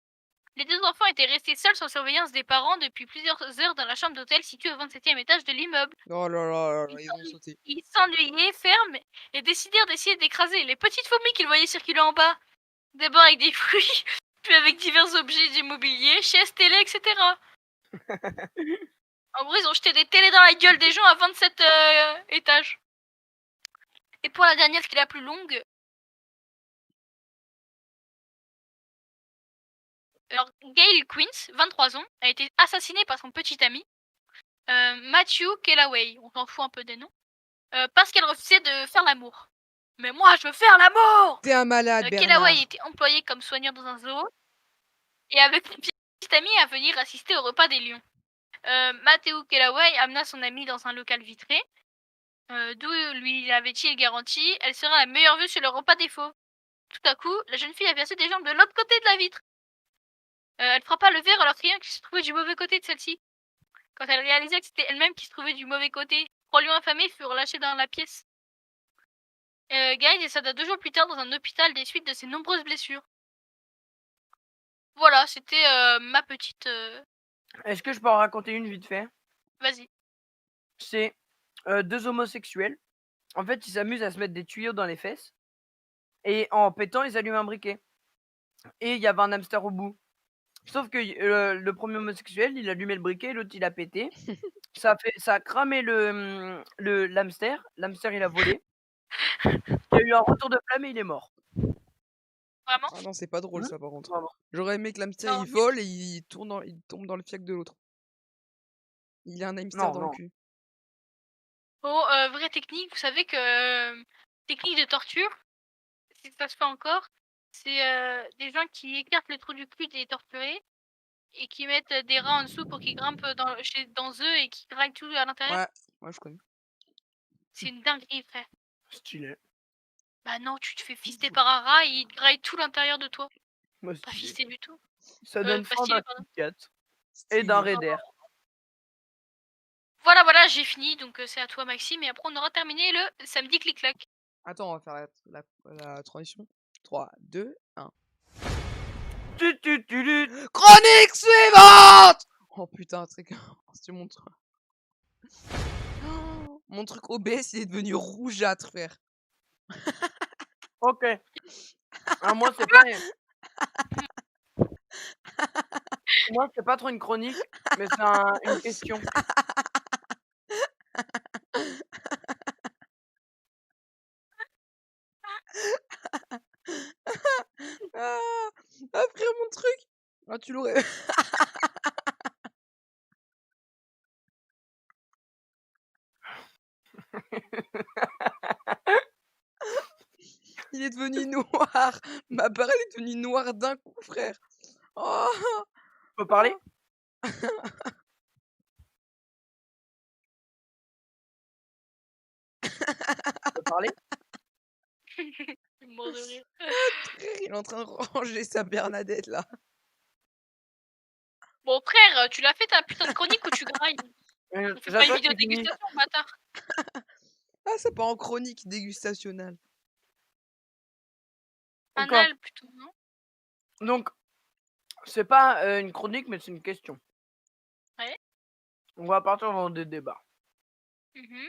Les deux enfants étaient restés seuls sans surveillance des parents depuis plusieurs heures dans la chambre d'hôtel située au 27e étage de l'immeuble. Oh là là, ils ont sauté. Ils s'ennuyaient, fermes, et décidèrent d'essayer d'écraser les petites fourmis qu'ils voyaient circuler en bas. D'abord avec des fruits, puis avec divers objets d'immobilier, chaises, télé, etc. En gros, ils ont jeté des télés dans la gueule des gens à 27 étages. Et pour la dernière, qui est la plus longue, alors, Gail Queens, 23 ans, a été assassinée par son petit ami, Matthew Kellaway, on s'en fout un peu des noms, parce qu'elle refusait de faire l'amour. Mais moi, je veux faire l'amour! T'es un malade, Bernard. Kellaway était employé comme soigneur dans un zoo, et avec son petit ami à venir assister au repas des lions. Matthew Kellaway amena son ami dans un local vitré, d'où lui avait-il garanti elle sera la meilleure vue sur le repas des faux. Tout à coup, la jeune fille a versé des jambes de l'autre côté de la vitre. Elle frappa le verre alors criant qu'il se trouvait du mauvais côté de celle-ci. Quand elle réalisa que c'était elle-même qui se trouvait du mauvais côté, 3 lions affamés furent lâchés dans la pièce. Guy décéda 2 jours plus tard dans un hôpital des suites de ses nombreuses blessures. Voilà, c'était ma petite... Est-ce que je peux en raconter une vite fait? Vas-y. C'est 2 homosexuels. En fait, ils s'amusent à se mettre des tuyaux dans les fesses. Et en pétant, ils allument un briquet. Et il y avait un hamster au bout. Sauf que le premier homosexuel, il a allumé le briquet, l'autre, il a pété. Ça a cramé l'hamster. L'hamster, il a volé. Il y a eu un retour de flamme et il est mort. Vraiment? Ah non, c'est pas drôle ça par contre. Vraiment. J'aurais aimé que l'hamster Non, il vole et il tombe dans le fiac de l'autre. Il a un hamster Non, dans non. Oh, vraie technique, vous savez que technique de torture, si ça se fait encore, c'est des gens qui écartent le trou du cul des torturés et qui mettent des rats en dessous pour qu'ils grimpent dans eux et qui graillent tout à l'intérieur. Ouais, je connais. C'est une dinguerie, frère. Stylé. Bah non, tu te fais fister par un rat et il te graille tout l'intérieur de toi. Moi, Pas stylé. fister du tout. Ça donne pas fin stylé, d'un pardon. Kit Kat et d'un Stylé. Raider. Voilà, j'ai fini, donc c'est à toi Maxime, et après on aura terminé le samedi clic-clac. Attends, on va faire la transition. 3, 2, 1. Chronique suivante! Oh putain, c'est mon truc. Oh, mon truc OBS, il est devenu rougeâtre, frère. Ok. Moi, c'est pas. Moi, c'est pas trop une chronique, mais c'est une question. Ah frère, mon truc. Ah, tu l'aurais. Il est devenu noir. Ma barre, elle est devenue noire d'un coup, frère. Oh. Faut parler? Faut parler? Je suis mort de rire. Frère, il est en train de ranger sa Bernadette, là. Bon frère, tu l'as fait ta putain de chronique ou tu grailles? On fait pas une J'attends vidéo qu'il finisse. dégustation, bâtard. Ah, c'est pas en chronique dégustationnelle. Encore. Anal plutôt, non? Donc, c'est pas une chronique, mais c'est une question. Ouais. On va partir dans des débats. Mhm.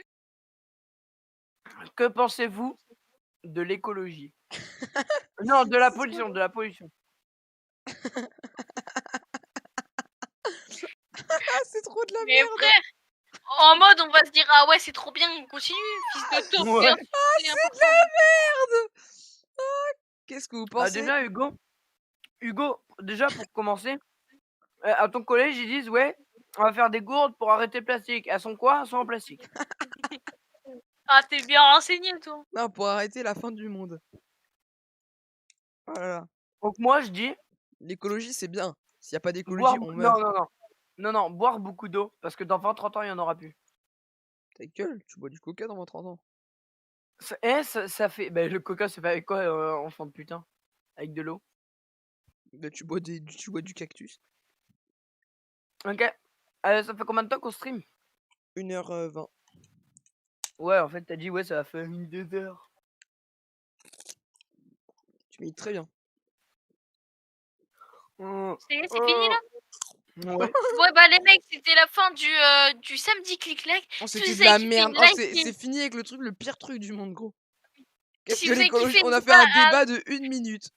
Que pensez-vous de l'écologie? Non, de la pollution, de la pollution. Ah, c'est trop de la Mais merde. frère, en mode on va se dire ah ouais c'est trop bien, on continue, fils de taupe, Ouais. c'est C'est de important. la merde. Ah, qu'est-ce que vous Ah, pensez? déjà, Hugo, déjà pour commencer, à ton collège, ils disent ouais, on va faire des gourdes pour arrêter le plastique. Elles sont quoi? Elles sont en plastique. Ah t'es bien renseigné toi. Non, pour arrêter la fin du monde. Oh là là. Donc moi, je dis L'écologie, c'est bien. S'il n'y a pas d'écologie, boire. on Non, meurt. non, boire beaucoup d'eau parce que dans 20-30 ans, il n'y en aura plus. Ta gueule, tu bois du coca dans 30 ans. Ça fait. Ben, le coca, c'est fait avec quoi, enfant de putain? Avec de l'eau. Bah, tu bois du cactus. Ok. Ça fait combien de temps qu'on stream? 1h20. Ouais, en fait, t'as dit ouais, ça va faire 2 heures. Tu m'y très bien. C'est fini là? Ouais. Ouais bah les mecs, c'était la fin du samedi clic-clac. Oh, Si c'était vous de la avez kiffé, merde. Oh, likez. c'est fini avec le pire truc du monde, gros. Qu'est-ce Si que vous avez l'écologie? kiffé, On a n'hésitez fait un pas à- débat de 1 minute. Si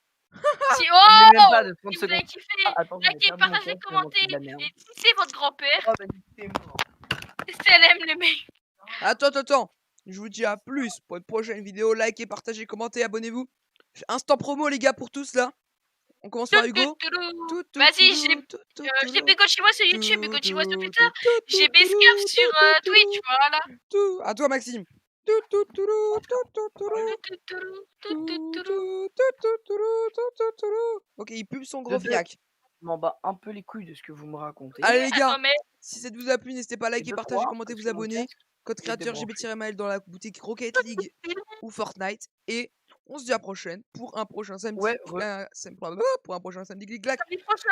Mais oh même pas de 30 si vous avez secondes. kiffé, Ah, attends, je vais likez, perdre mon partagez, casque, je vais manger commentez, de la merde. et si c'est votre grand-père, Oh, bah, t'es mort. SLM les mecs. Attends. Je vous dis à plus pour une prochaine vidéo. Likez, partagez, commentez, abonnez-vous. Instant promo, les gars, pour tous là. On commence par Hugo. Vas-y, j'ai Begochiwa sur YouTube, Begochiwa sur Twitter, j'ai Bescaf sur Twitch, voilà. À toi, Maxime. Ok, il pue son gros De deux. fiac. Je m'en bats un peu les couilles de ce que vous me racontez. Allez les gars, Attends, mais si ça vous a plu, n'hésitez pas à liker, deux, partager, trois, commenter, parce vous que mon abonner. casque Code est créateur débranché. GB-mail dans la boutique Rocket League ou Fortnite. Et on se dit à la prochaine pour un prochain samedi. Ouais, Pour un prochain samedi clic-clac. samedi prochain.